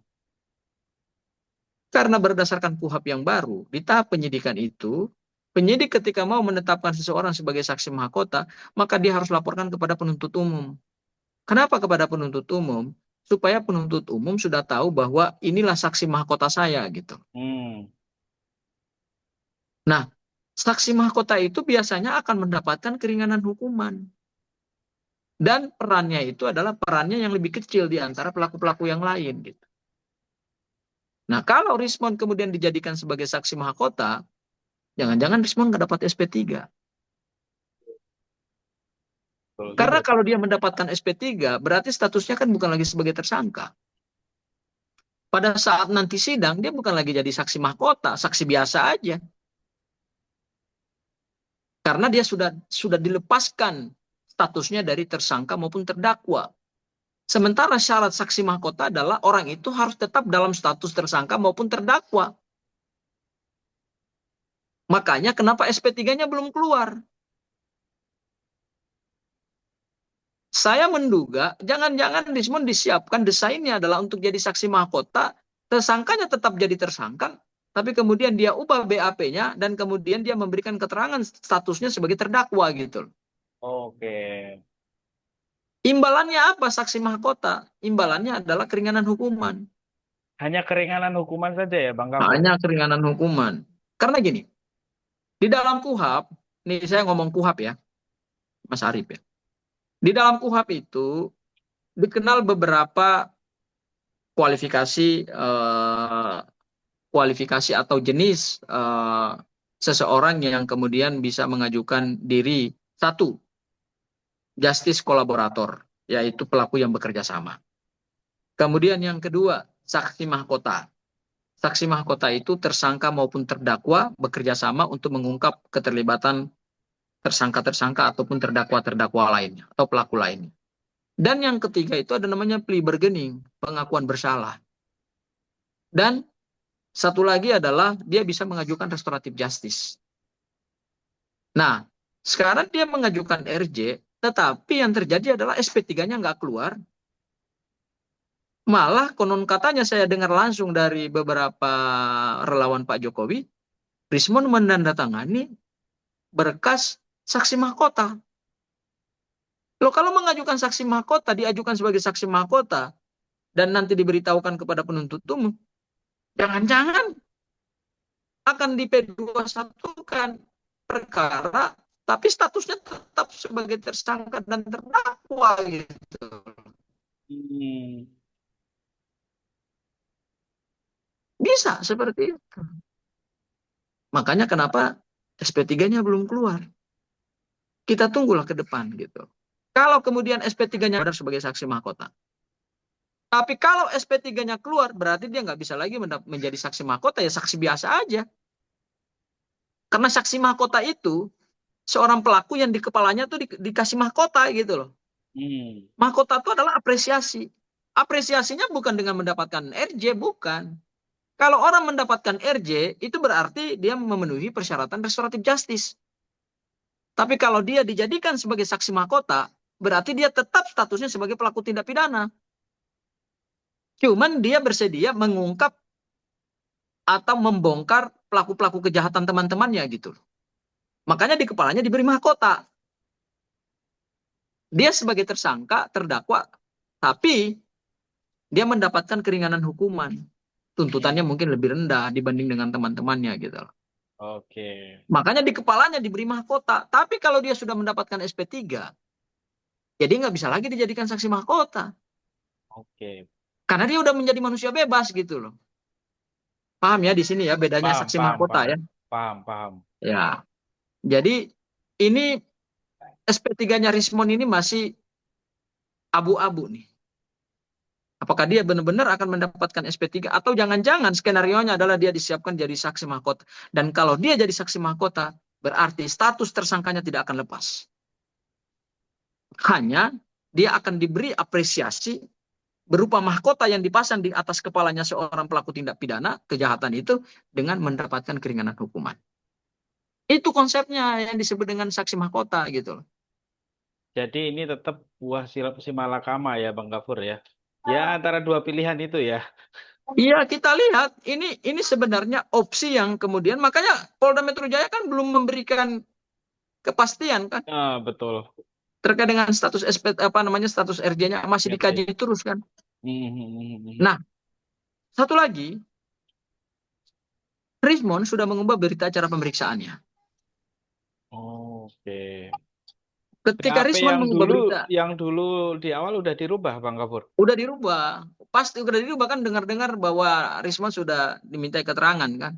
Karena berdasarkan KUHP yang baru, di tahap penyidikan itu, penyidik ketika mau menetapkan seseorang sebagai saksi mahkota, maka dia harus laporkan kepada penuntut umum. Kenapa kepada penuntut umum? Supaya penuntut umum sudah tahu bahwa inilah saksi mahkota saya gitu. Hmm. Nah, saksi mahkota itu biasanya akan mendapatkan keringanan hukuman. Dan perannya itu adalah perannya yang lebih kecil di antara pelaku-pelaku yang lain gitu. Nah, kalau Rismon kemudian dijadikan sebagai saksi mahkota, jangan-jangan Rismon nggak dapat SP3. Betul juga. Karena kalau dia mendapatkan SP3, berarti statusnya kan bukan lagi sebagai tersangka. Pada saat nanti sidang, dia bukan lagi jadi saksi mahkota, saksi biasa aja. Karena dia sudah dilepaskan statusnya dari tersangka maupun terdakwa. Sementara syarat saksi mahkota adalah orang itu harus tetap dalam status tersangka maupun terdakwa. Makanya kenapa SP3-nya belum keluar? Saya menduga jangan-jangan Rismon disiapkan desainnya adalah untuk jadi saksi mahkota, tersangkanya tetap jadi tersangka, tapi kemudian dia ubah BAP-nya dan kemudian dia memberikan keterangan statusnya sebagai terdakwa gitu. Oke. Imbalannya apa saksi mahkota? Imbalannya adalah keringanan hukuman. Hanya keringanan hukuman saja ya, Bang Kamil? Hanya keringanan hukuman. Karena gini, di dalam KUHP, nih saya ngomong KUHP ya, Mas Arief ya. Di dalam KUHP itu dikenal beberapa kualifikasi kualifikasi atau jenis seseorang yang kemudian bisa mengajukan diri. Satu, justice kolaborator, yaitu pelaku yang bekerja sama. Kemudian yang kedua, saksi mahkota. Saksi mahkota itu tersangka maupun terdakwa bekerja sama untuk mengungkap keterlibatan tersangka-tersangka ataupun terdakwa-terdakwa lainnya atau pelaku lainnya. Dan yang ketiga itu ada namanya plea bargaining, pengakuan bersalah. Dan satu lagi adalah dia bisa mengajukan restoratif justice. Nah, sekarang dia mengajukan RJ, tetapi yang terjadi adalah SP3-nya nggak keluar. Malah konon katanya saya dengar langsung dari beberapa relawan Pak Jokowi, Rismon menandatangani berkas saksi mahkota. Loh, kalau mengajukan saksi mahkota, diajukan sebagai saksi mahkota, dan nanti diberitahukan kepada penuntut umum, jangan-jangan akan di P21-kan perkara, tapi statusnya tetap sebagai tersangka dan terdakwa gitu. Hmm. Bisa seperti itu. Makanya kenapa SP3-nya belum keluar. Kita tunggulah ke depan gitu. Kalau kemudian SP3-nya benar sebagai saksi mahkota. Tapi kalau SP3-nya keluar, berarti dia nggak bisa lagi menjadi saksi mahkota, ya saksi biasa aja. Karena saksi mahkota itu seorang pelaku yang di kepalanya tuh dikasih mahkota gitu loh. Hmm. Mahkota itu adalah apresiasi. Apresiasinya bukan dengan mendapatkan RJ, bukan. Kalau orang mendapatkan RJ, itu berarti dia memenuhi persyaratan restoratif justice. Tapi kalau dia dijadikan sebagai saksi mahkota, berarti dia tetap statusnya sebagai pelaku tindak pidana. Cuman dia bersedia mengungkap atau membongkar pelaku-pelaku kejahatan teman-temannya gitu. Makanya di kepalanya diberi mahkota. Dia sebagai tersangka, terdakwa, tapi dia mendapatkan keringanan hukuman. Tuntutannya mungkin lebih rendah dibanding dengan teman-temannya gitu. Oke. Makanya di kepalanya diberi mahkota. Tapi kalau dia sudah mendapatkan SP3, jadi nggak bisa lagi dijadikan saksi mahkota. Oke. Karena dia udah menjadi manusia bebas gitu loh. Paham ya di sini ya bedanya Paham, saksi paham, mahkota paham. ya. Paham, paham. Ya, jadi ini SP3-nya Rismon ini masih abu-abu nih. Apakah dia benar-benar akan mendapatkan SP3 atau jangan-jangan skenario-nya adalah dia disiapkan jadi saksi mahkota. Dan kalau dia jadi saksi mahkota, berarti status tersangkanya tidak akan lepas. Hanya dia akan diberi apresiasi berupa mahkota yang dipasang di atas kepalanya seorang pelaku tindak pidana kejahatan itu dengan mendapatkan keringanan hukuman. Itu konsepnya yang disebut dengan saksi mahkota gitu loh. Jadi ini tetap buah si malakama ya Bang Gafur ya. Ya antara dua pilihan itu ya. Iya, kita lihat ini sebenarnya opsi yang kemudian makanya Polda Metro Jaya kan belum memberikan kepastian kan Ah, betul. terkait dengan status SP apa namanya status RJ-nya masih dikaji RT. terus kan. Hmm. Nah, satu lagi, Rismon sudah mengubah berita acara pemeriksaannya. Oke. Ketika BAP Rismon mengubah berita, yang dulu di awal udah dirubah Bang Gafur. udah dirubah. Pasti udah dirubah kan dengar-dengar bahwa Rismon sudah dimintai keterangan kan.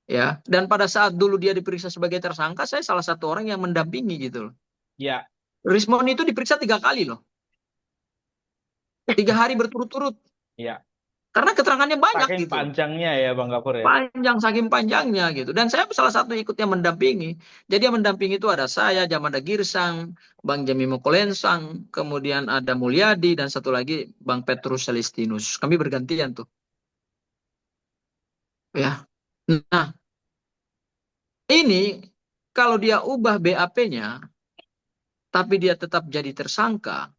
Ya, dan pada saat dulu dia diperiksa sebagai tersangka, saya salah satu orang yang mendampingi gitu loh. Ya, Rismon itu diperiksa 3 kali loh, 3 hari berturut-turut. ya. Karena keterangannya banyak Saking gitu loh. panjangnya ya Bang Gafur ya. Panjang, saking panjangnya gitu. Dan saya salah satu ikut yang mendampingi. Jadi yang mendampingi itu ada saya, Jamada Girsang, Bang Jamimo Kolensang, kemudian ada Mulyadi, dan satu lagi Bang Petrus Celestinus. Kami bergantian tuh. Ya. Nah, ini kalau dia ubah BAP-nya, tapi dia tetap jadi tersangka,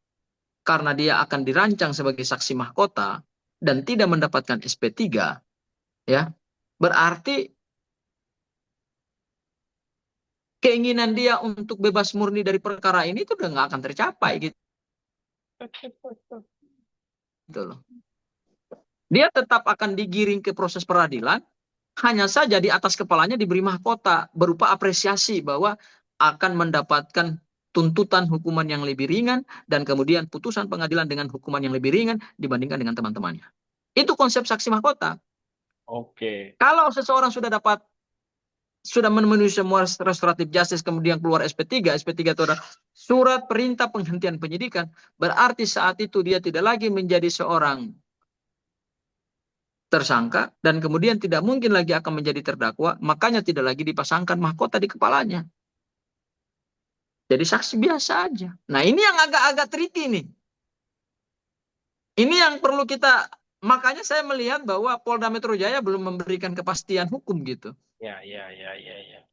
karena dia akan dirancang sebagai saksi mahkota, dan tidak mendapatkan SP3, ya, berarti keinginan dia untuk bebas murni dari perkara ini itu udah nggak akan tercapai gitu loh. Dia tetap akan digiring ke proses peradilan, hanya saja di atas kepalanya diberi mahkota berupa apresiasi bahwa akan mendapatkan tuntutan hukuman yang lebih ringan dan kemudian putusan pengadilan dengan hukuman yang lebih ringan dibandingkan dengan teman-temannya. Itu konsep saksi mahkota. Oke. Kalau seseorang sudah memenuhi semua restoratif justice kemudian keluar SP3, SP3 itu adalah surat perintah penghentian penyidikan, berarti saat itu dia tidak lagi menjadi seorang tersangka dan kemudian tidak mungkin lagi akan menjadi terdakwa, makanya tidak lagi dipasangkan mahkota di kepalanya. Jadi saksi biasa aja. Nah, ini yang agak-agak tricky nih. Ini yang perlu kita, makanya saya melihat bahwa Polda Metro Jaya belum memberikan kepastian hukum gitu. Ya.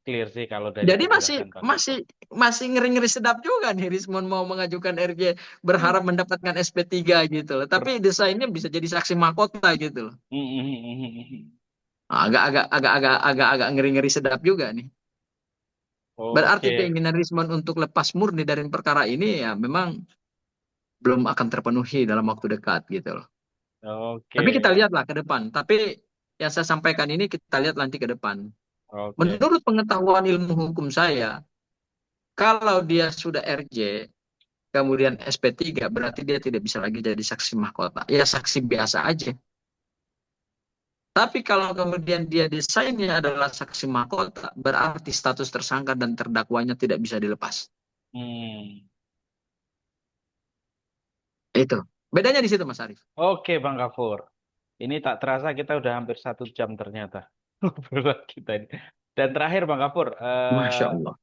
Clear sih kalau dari Jadi masih penjelasan Bang masih Gafur. masih ngeri-ngeri sedap juga nih Rismon mau mengajukan RJ berharap mendapatkan SP3 gitu loh. Tapi Ber- desainnya bisa jadi saksi mahkota gitu loh. Hmm. Agak-agak ngeri-ngeri sedap juga nih. Berarti Oke. keinginan Rismon untuk lepas murni dari perkara ini ya memang belum akan terpenuhi dalam waktu dekat gitu loh. Tapi kita Oke. lihatlah ke depan. Tapi yang saya sampaikan ini kita lihat nanti ke depan. Oke. Menurut pengetahuan ilmu hukum saya, kalau dia sudah RJ, kemudian SP3, berarti dia tidak bisa lagi jadi saksi mahkota. Ya saksi biasa aja. Tapi kalau kemudian dia desainnya adalah saksi mahkota, berarti status tersangka dan terdakwanya tidak bisa dilepas. Hmm. Itu. Bedanya di situ Mas Arief. Oke Bang Gafur. Ini tak terasa kita udah hampir 1 jam ternyata. Obrolan kita ini. Dan terakhir Bang Gafur, Masya Allah.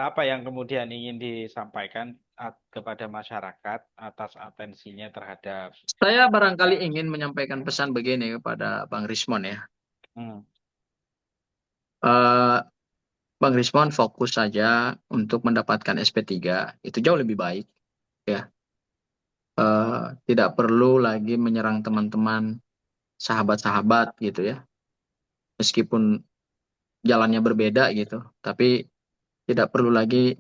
apa yang kemudian ingin disampaikan kepada masyarakat atas atensinya terhadap Saya barangkali ya, ingin menyampaikan pesan begini kepada Bang Rismon ya. hmm, Eh, Bang Rismon fokus saja untuk mendapatkan SP3. Itu jauh lebih baik. Ya. Tidak perlu lagi menyerang teman-teman, sahabat-sahabat gitu ya. Meskipun jalannya berbeda gitu. Tapi tidak perlu lagi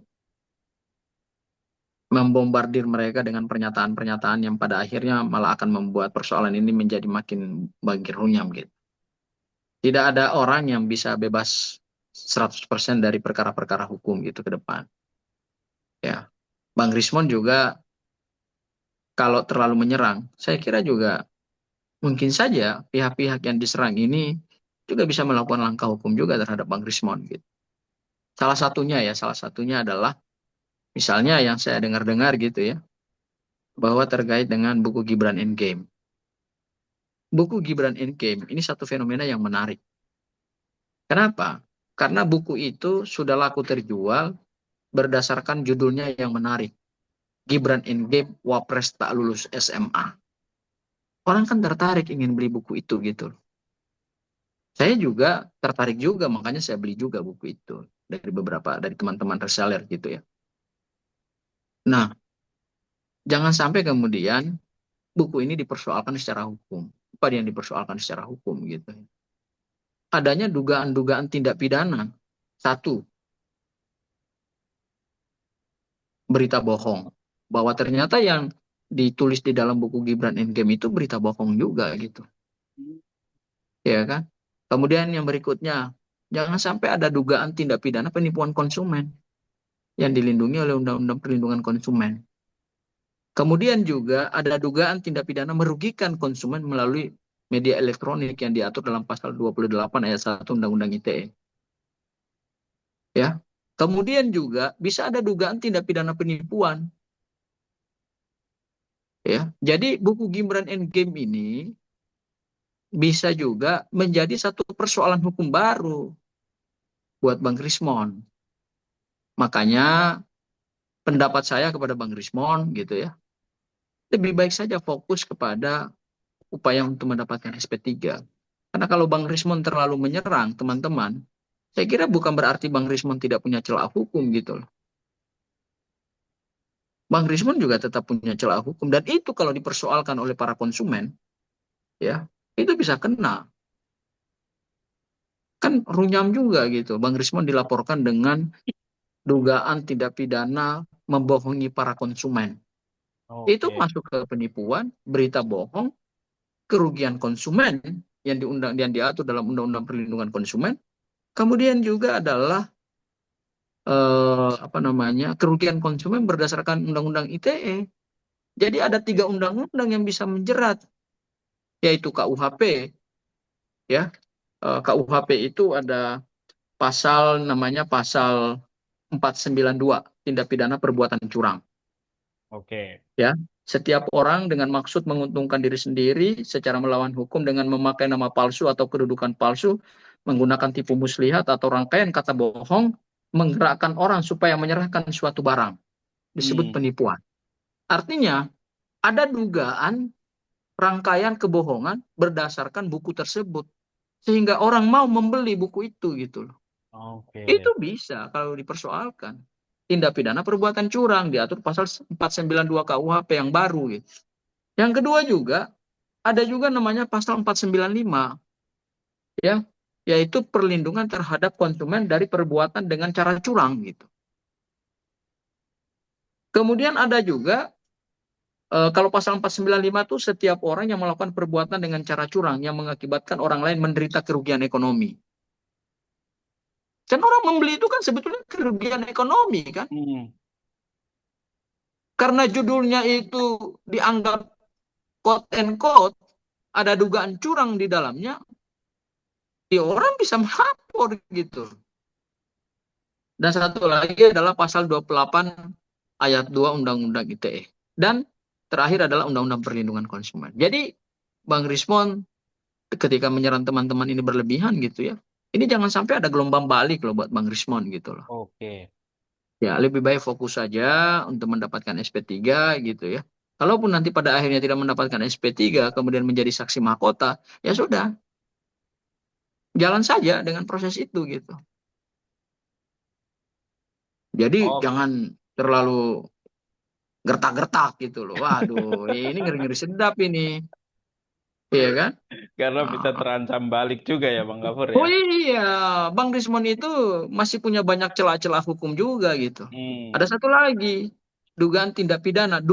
membombardir mereka dengan pernyataan-pernyataan yang pada akhirnya malah akan membuat persoalan ini menjadi makin bagi runyam gitu. Tidak ada orang yang bisa bebas 100% dari perkara-perkara hukum gitu ke depan. Ya. Bang Rismon juga kalau terlalu menyerang, saya kira juga mungkin saja pihak-pihak yang diserang ini juga bisa melakukan langkah hukum juga terhadap Bang Rismon gitu. Salah satunya adalah misalnya yang saya dengar-dengar gitu ya, bahwa terkait dengan buku Gibran Endgame. Buku Gibran Endgame ini satu fenomena yang menarik. Kenapa? Karena buku itu sudah laku terjual berdasarkan judulnya yang menarik. Gibran Endgame, Wapres tak lulus SMA. Orang kan tertarik ingin beli buku itu gitu. Saya juga tertarik juga, makanya saya beli juga buku itu dari teman-teman reseller gitu ya. Nah, jangan sampai kemudian buku ini dipersoalkan secara hukum. Apa yang dipersoalkan secara hukum gitu. Adanya dugaan-dugaan tindak pidana. Satu, berita bohong. Bahwa ternyata yang ditulis di dalam buku Gibran Endgame itu berita bohong juga gitu. Ya kan? Kemudian yang berikutnya, jangan sampai ada dugaan tindak pidana penipuan konsumen yang dilindungi oleh Undang-Undang Perlindungan Konsumen. Kemudian juga ada dugaan tindak pidana merugikan konsumen melalui media elektronik yang diatur dalam pasal 28 ayat 1 Undang-Undang ITE. Ya. Kemudian juga bisa ada dugaan tindak pidana penipuan. Ya. Jadi buku Gibran Endgame ini bisa juga menjadi satu persoalan hukum baru buat Bang Rismon. Makanya pendapat saya kepada Bang Rismon gitu ya, lebih baik saja fokus kepada upaya untuk mendapatkan SP3. Karena kalau Bang Rismon terlalu menyerang teman-teman, saya kira bukan berarti Bang Rismon tidak punya celah hukum gitu loh. Bang Rismon juga tetap punya celah hukum dan itu kalau dipersoalkan oleh para konsumen, ya itu bisa kena. Kan runyam juga gitu. Bang Rismon dilaporkan dengan dugaan tindak pidana membohongi para konsumen. Itu Oke. masuk ke penipuan, berita bohong, kerugian konsumen yang diatur dalam Undang-Undang Perlindungan Konsumen. Kemudian juga adalah apa namanya kerugian konsumen berdasarkan Undang-Undang ITE. Jadi ada tiga Oke. undang-undang yang bisa menjerat, yaitu KUHP, ya. KUHP itu ada pasal namanya pasal 492 tindak pidana perbuatan curang. Oke. Ya, setiap orang dengan maksud menguntungkan diri sendiri secara melawan hukum dengan memakai nama palsu atau kedudukan palsu, menggunakan tipu muslihat atau rangkaian kata bohong, menggerakkan orang supaya menyerahkan suatu barang, disebut Hmm. penipuan. Artinya, ada dugaan rangkaian kebohongan berdasarkan buku tersebut, sehingga orang mau membeli buku itu gitu loh. Oke. Itu bisa kalau dipersoalkan. Tindak pidana perbuatan curang diatur pasal 492 KUHP yang baru gitu. Yang kedua juga ada juga namanya pasal 495 ya, yaitu perlindungan terhadap konsumen dari perbuatan dengan cara curang gitu. Kemudian ada juga kalau pasal 495 itu setiap orang yang melakukan perbuatan dengan cara curang yang mengakibatkan orang lain menderita kerugian ekonomi. Kan orang membeli itu kan sebetulnya kerugian ekonomi kan? Hmm. Karena judulnya itu dianggap quote and quote ada dugaan curang di dalamnya, ya orang bisa melapor gitu. Dan satu lagi adalah pasal 28 ayat 2 Undang-Undang ITE. Dan terakhir adalah Undang-Undang Perlindungan Konsumen. Jadi Bang Rismon ketika menyerang teman-teman ini berlebihan gitu ya. Ini jangan sampai ada gelombang balik loh buat Bang Rismon gitu loh. Oke. Ya, lebih baik fokus saja untuk mendapatkan SP3 gitu ya. Kalaupun nanti pada akhirnya tidak mendapatkan SP3, kemudian menjadi saksi mahkota, ya sudah, jalan saja dengan proses itu gitu. Jadi Oh, jangan terlalu gertak-gertak gitu loh. Waduh, ini ngeri-ngeri sedap ini. Iya kan? karena bisa Ah. terancam balik juga ya Bang Gafur Oh ya. iya, Bang Rismon itu masih punya banyak celah-celah hukum juga gitu. Ada Hmm. satu lagi, dugaan tindak pidana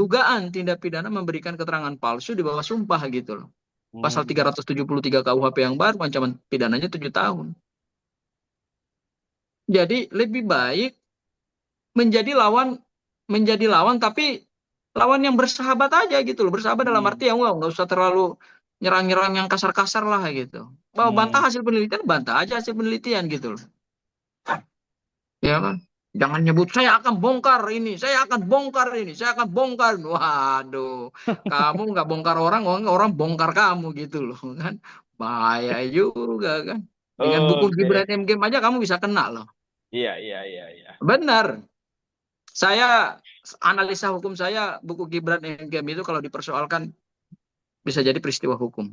memberikan keterangan palsu di bawah sumpah gitu loh. Pasal Hmm. 373 KUHP yang baru, ancaman pidananya 7 tahun. Jadi lebih baik menjadi lawan menjadi lawan, tapi lawan yang bersahabat aja gitu loh. Bersahabat dalam Hmm. arti yang nggak usah terlalu nyerang-nyerang yang kasar-kasar lah gitu. Mau bantah Hmm. hasil penelitian, bantah aja hasil penelitian gitu loh. Ya kan? Jangan nyebut saya akan bongkar ini, saya akan bongkar ini, saya akan bongkar. Waduh, kamu nggak bongkar orang, orang bongkar kamu gitu loh kan. Bahaya juga kan. Dengan buku Oke. Gibran M Game aja kamu bisa kena loh. Iya, iya, iya, iya. Benar. Saya analisa hukum saya buku Gibran M Game itu kalau dipersoalkan bisa jadi peristiwa hukum.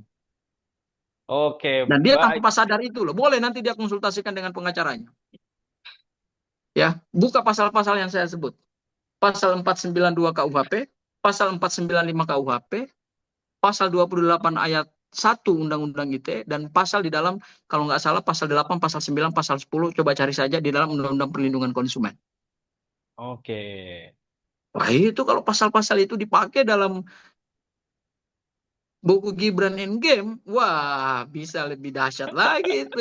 Oke, Dan dia baik. tanpa sadar itu loh. Boleh nanti dia konsultasikan dengan pengacaranya. Ya, buka pasal-pasal yang saya sebut. Pasal 492 KUHP, pasal 495 KUHP, pasal 28 ayat 1 Undang-Undang ITE, dan pasal di dalam, kalau nggak salah, pasal 8, pasal 9, pasal 10, coba cari saja di dalam Undang-Undang Perlindungan Konsumen. Oke. Wah itu kalau pasal-pasal itu dipakai dalam buku Gibran Endgame, wah bisa lebih dahsyat lagi itu.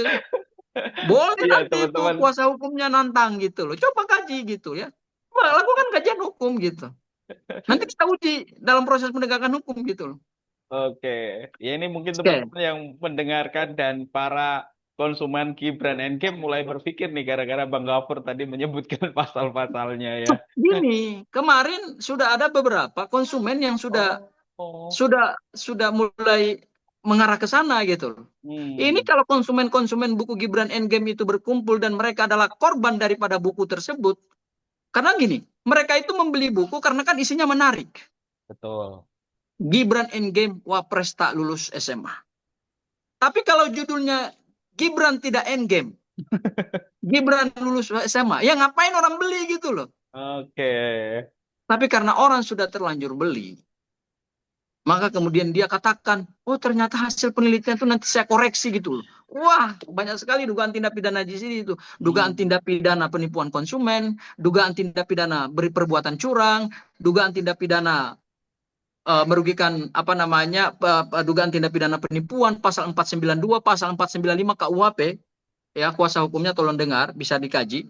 Boleh Iya, nanti itu teman-teman. kuasa hukumnya nantang gitu loh. Coba kaji gitu ya. Wah, lakukan kajian hukum gitu. Nanti kita uji dalam proses penegakan hukum gitu loh. Oke. Ya ini mungkin Oke. teman-teman yang mendengarkan dan para konsumen Gibran Endgame mulai berpikir nih gara-gara Bang Gafur tadi menyebutkan pasal-pasalnya ya. Gini, kemarin sudah ada beberapa konsumen yang sudah Oh. Oh. sudah sudah mulai mengarah ke sana gitu loh. Ini Hmm. kalau konsumen-konsumen buku Gibran Endgame itu berkumpul dan mereka adalah korban daripada buku tersebut. Karena gini, mereka itu membeli buku karena kan isinya menarik. Betul. Gibran Endgame Wapres tak lulus SMA. Tapi kalau judulnya Gibran tidak Endgame, Gibran lulus SMA, ya ngapain orang beli gitu loh. Oke. Tapi karena orang sudah terlanjur beli, maka kemudian dia katakan, oh ternyata hasil penelitian itu nanti saya koreksi gitu loh. Wah, banyak sekali dugaan tindak pidana di sini itu. Dugaan Hmm. tindak pidana penipuan konsumen, dugaan tindak pidana beri perbuatan curang, dugaan tindak pidana merugikan apa namanya, dugaan tindak pidana penipuan pasal 492, pasal 495 KUHP, ya kuasa hukumnya tolong dengar, bisa dikaji,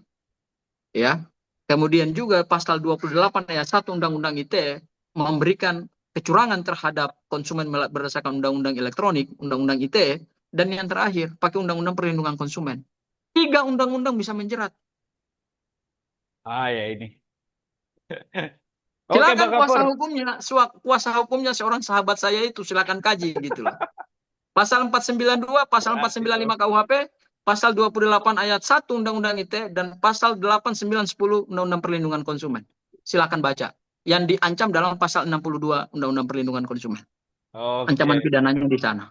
ya. Kemudian juga pasal 28 ayat 1 Undang-Undang ITE memberikan kecurangan terhadap konsumen berdasarkan Undang-Undang Elektronik, Undang-Undang ITE, dan yang terakhir pakai Undang-Undang Perlindungan Konsumen. Tiga undang-undang bisa menjerat. Ah ya ini. Oke, Silakan Bang Gafur. kuasa hukumnya seorang sahabat saya itu silakan kaji gitu loh. Pasal 492, pasal Hati-hati tuh. 495 KUHP, pasal 28 ayat 1 Undang-Undang ITE, dan pasal 8, 9, 10 Undang-Undang Perlindungan Konsumen. Silakan baca. Yang diancam dalam pasal 62 Undang-Undang Perlindungan Konsumen. Oke. Ancaman pidananya di sana.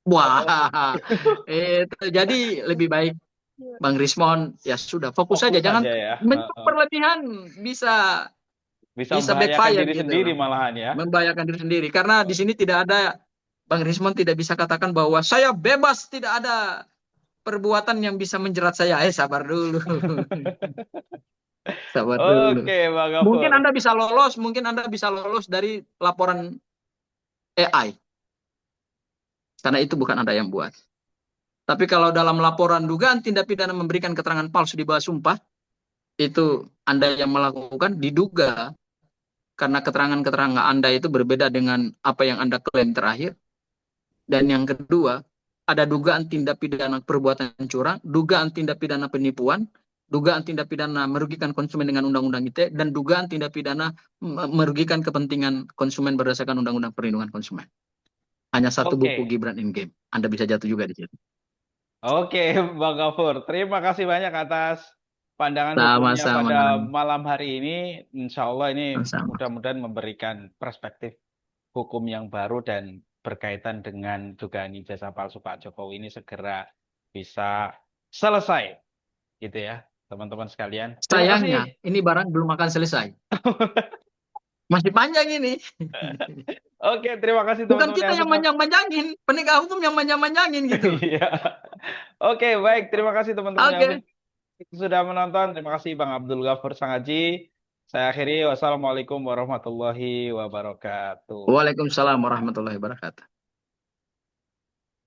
Wah, Oh, itu jadi lebih baik Bang Rismon ya sudah fokus saja, fokus jangan saja ya. mencoba berlebihan, bisa Bisa bisa membahayakan backfire diri gitu sendiri loh, malahan ya. membahayakan diri sendiri karena di sini tidak ada, Bang Rismon tidak bisa katakan bahwa saya bebas, tidak ada perbuatan yang bisa menjerat saya. Sabar dulu. Sabar dulu. Oke, Bang Mungkin Gafur. Anda bisa lolos dari laporan AI. Karena itu bukan Anda yang buat. Tapi kalau dalam laporan dugaan tindak pidana memberikan keterangan palsu di bawah sumpah, itu Anda yang melakukan diduga karena keterangan-keterangan Anda itu berbeda dengan apa yang Anda klaim terakhir. Dan yang kedua, ada dugaan tindak pidana perbuatan curang, dugaan tindak pidana penipuan, dugaan tindak pidana merugikan konsumen dengan Undang-Undang ITE, dan dugaan tindak pidana merugikan kepentingan konsumen berdasarkan Undang-Undang Perlindungan Konsumen. Hanya satu buku Oke. Gibran in game. Anda bisa jatuh juga di situ. Oke, Bang Gafur. Terima kasih banyak atas pandangan hukumnya Sama-sama. pada malam hari ini. Insya Allah ini Sama-sama. mudah-mudahan memberikan perspektif hukum yang baru dan berkaitan dengan dugaan ijazah palsu Pak Jokowi ini segera bisa selesai, gitu ya, teman-teman sekalian. Terima kasih. Sayangnya, ini barang belum akan selesai. Masih panjang ini. Oke, terima kasih Bukan teman-teman kita yang yang sudah. manjang-manjangin, penegak hukum yang manjang-manjangin gitu loh. Iya. Oke, baik. Terima kasih teman-teman yang Oke. sudah menonton. Terima kasih Bang Abdul Ghafur Sangaji. Saya akhiri. Wassalamualaikum warahmatullahi wabarakatuh. Waalaikumsalam warahmatullahi wabarakatuh.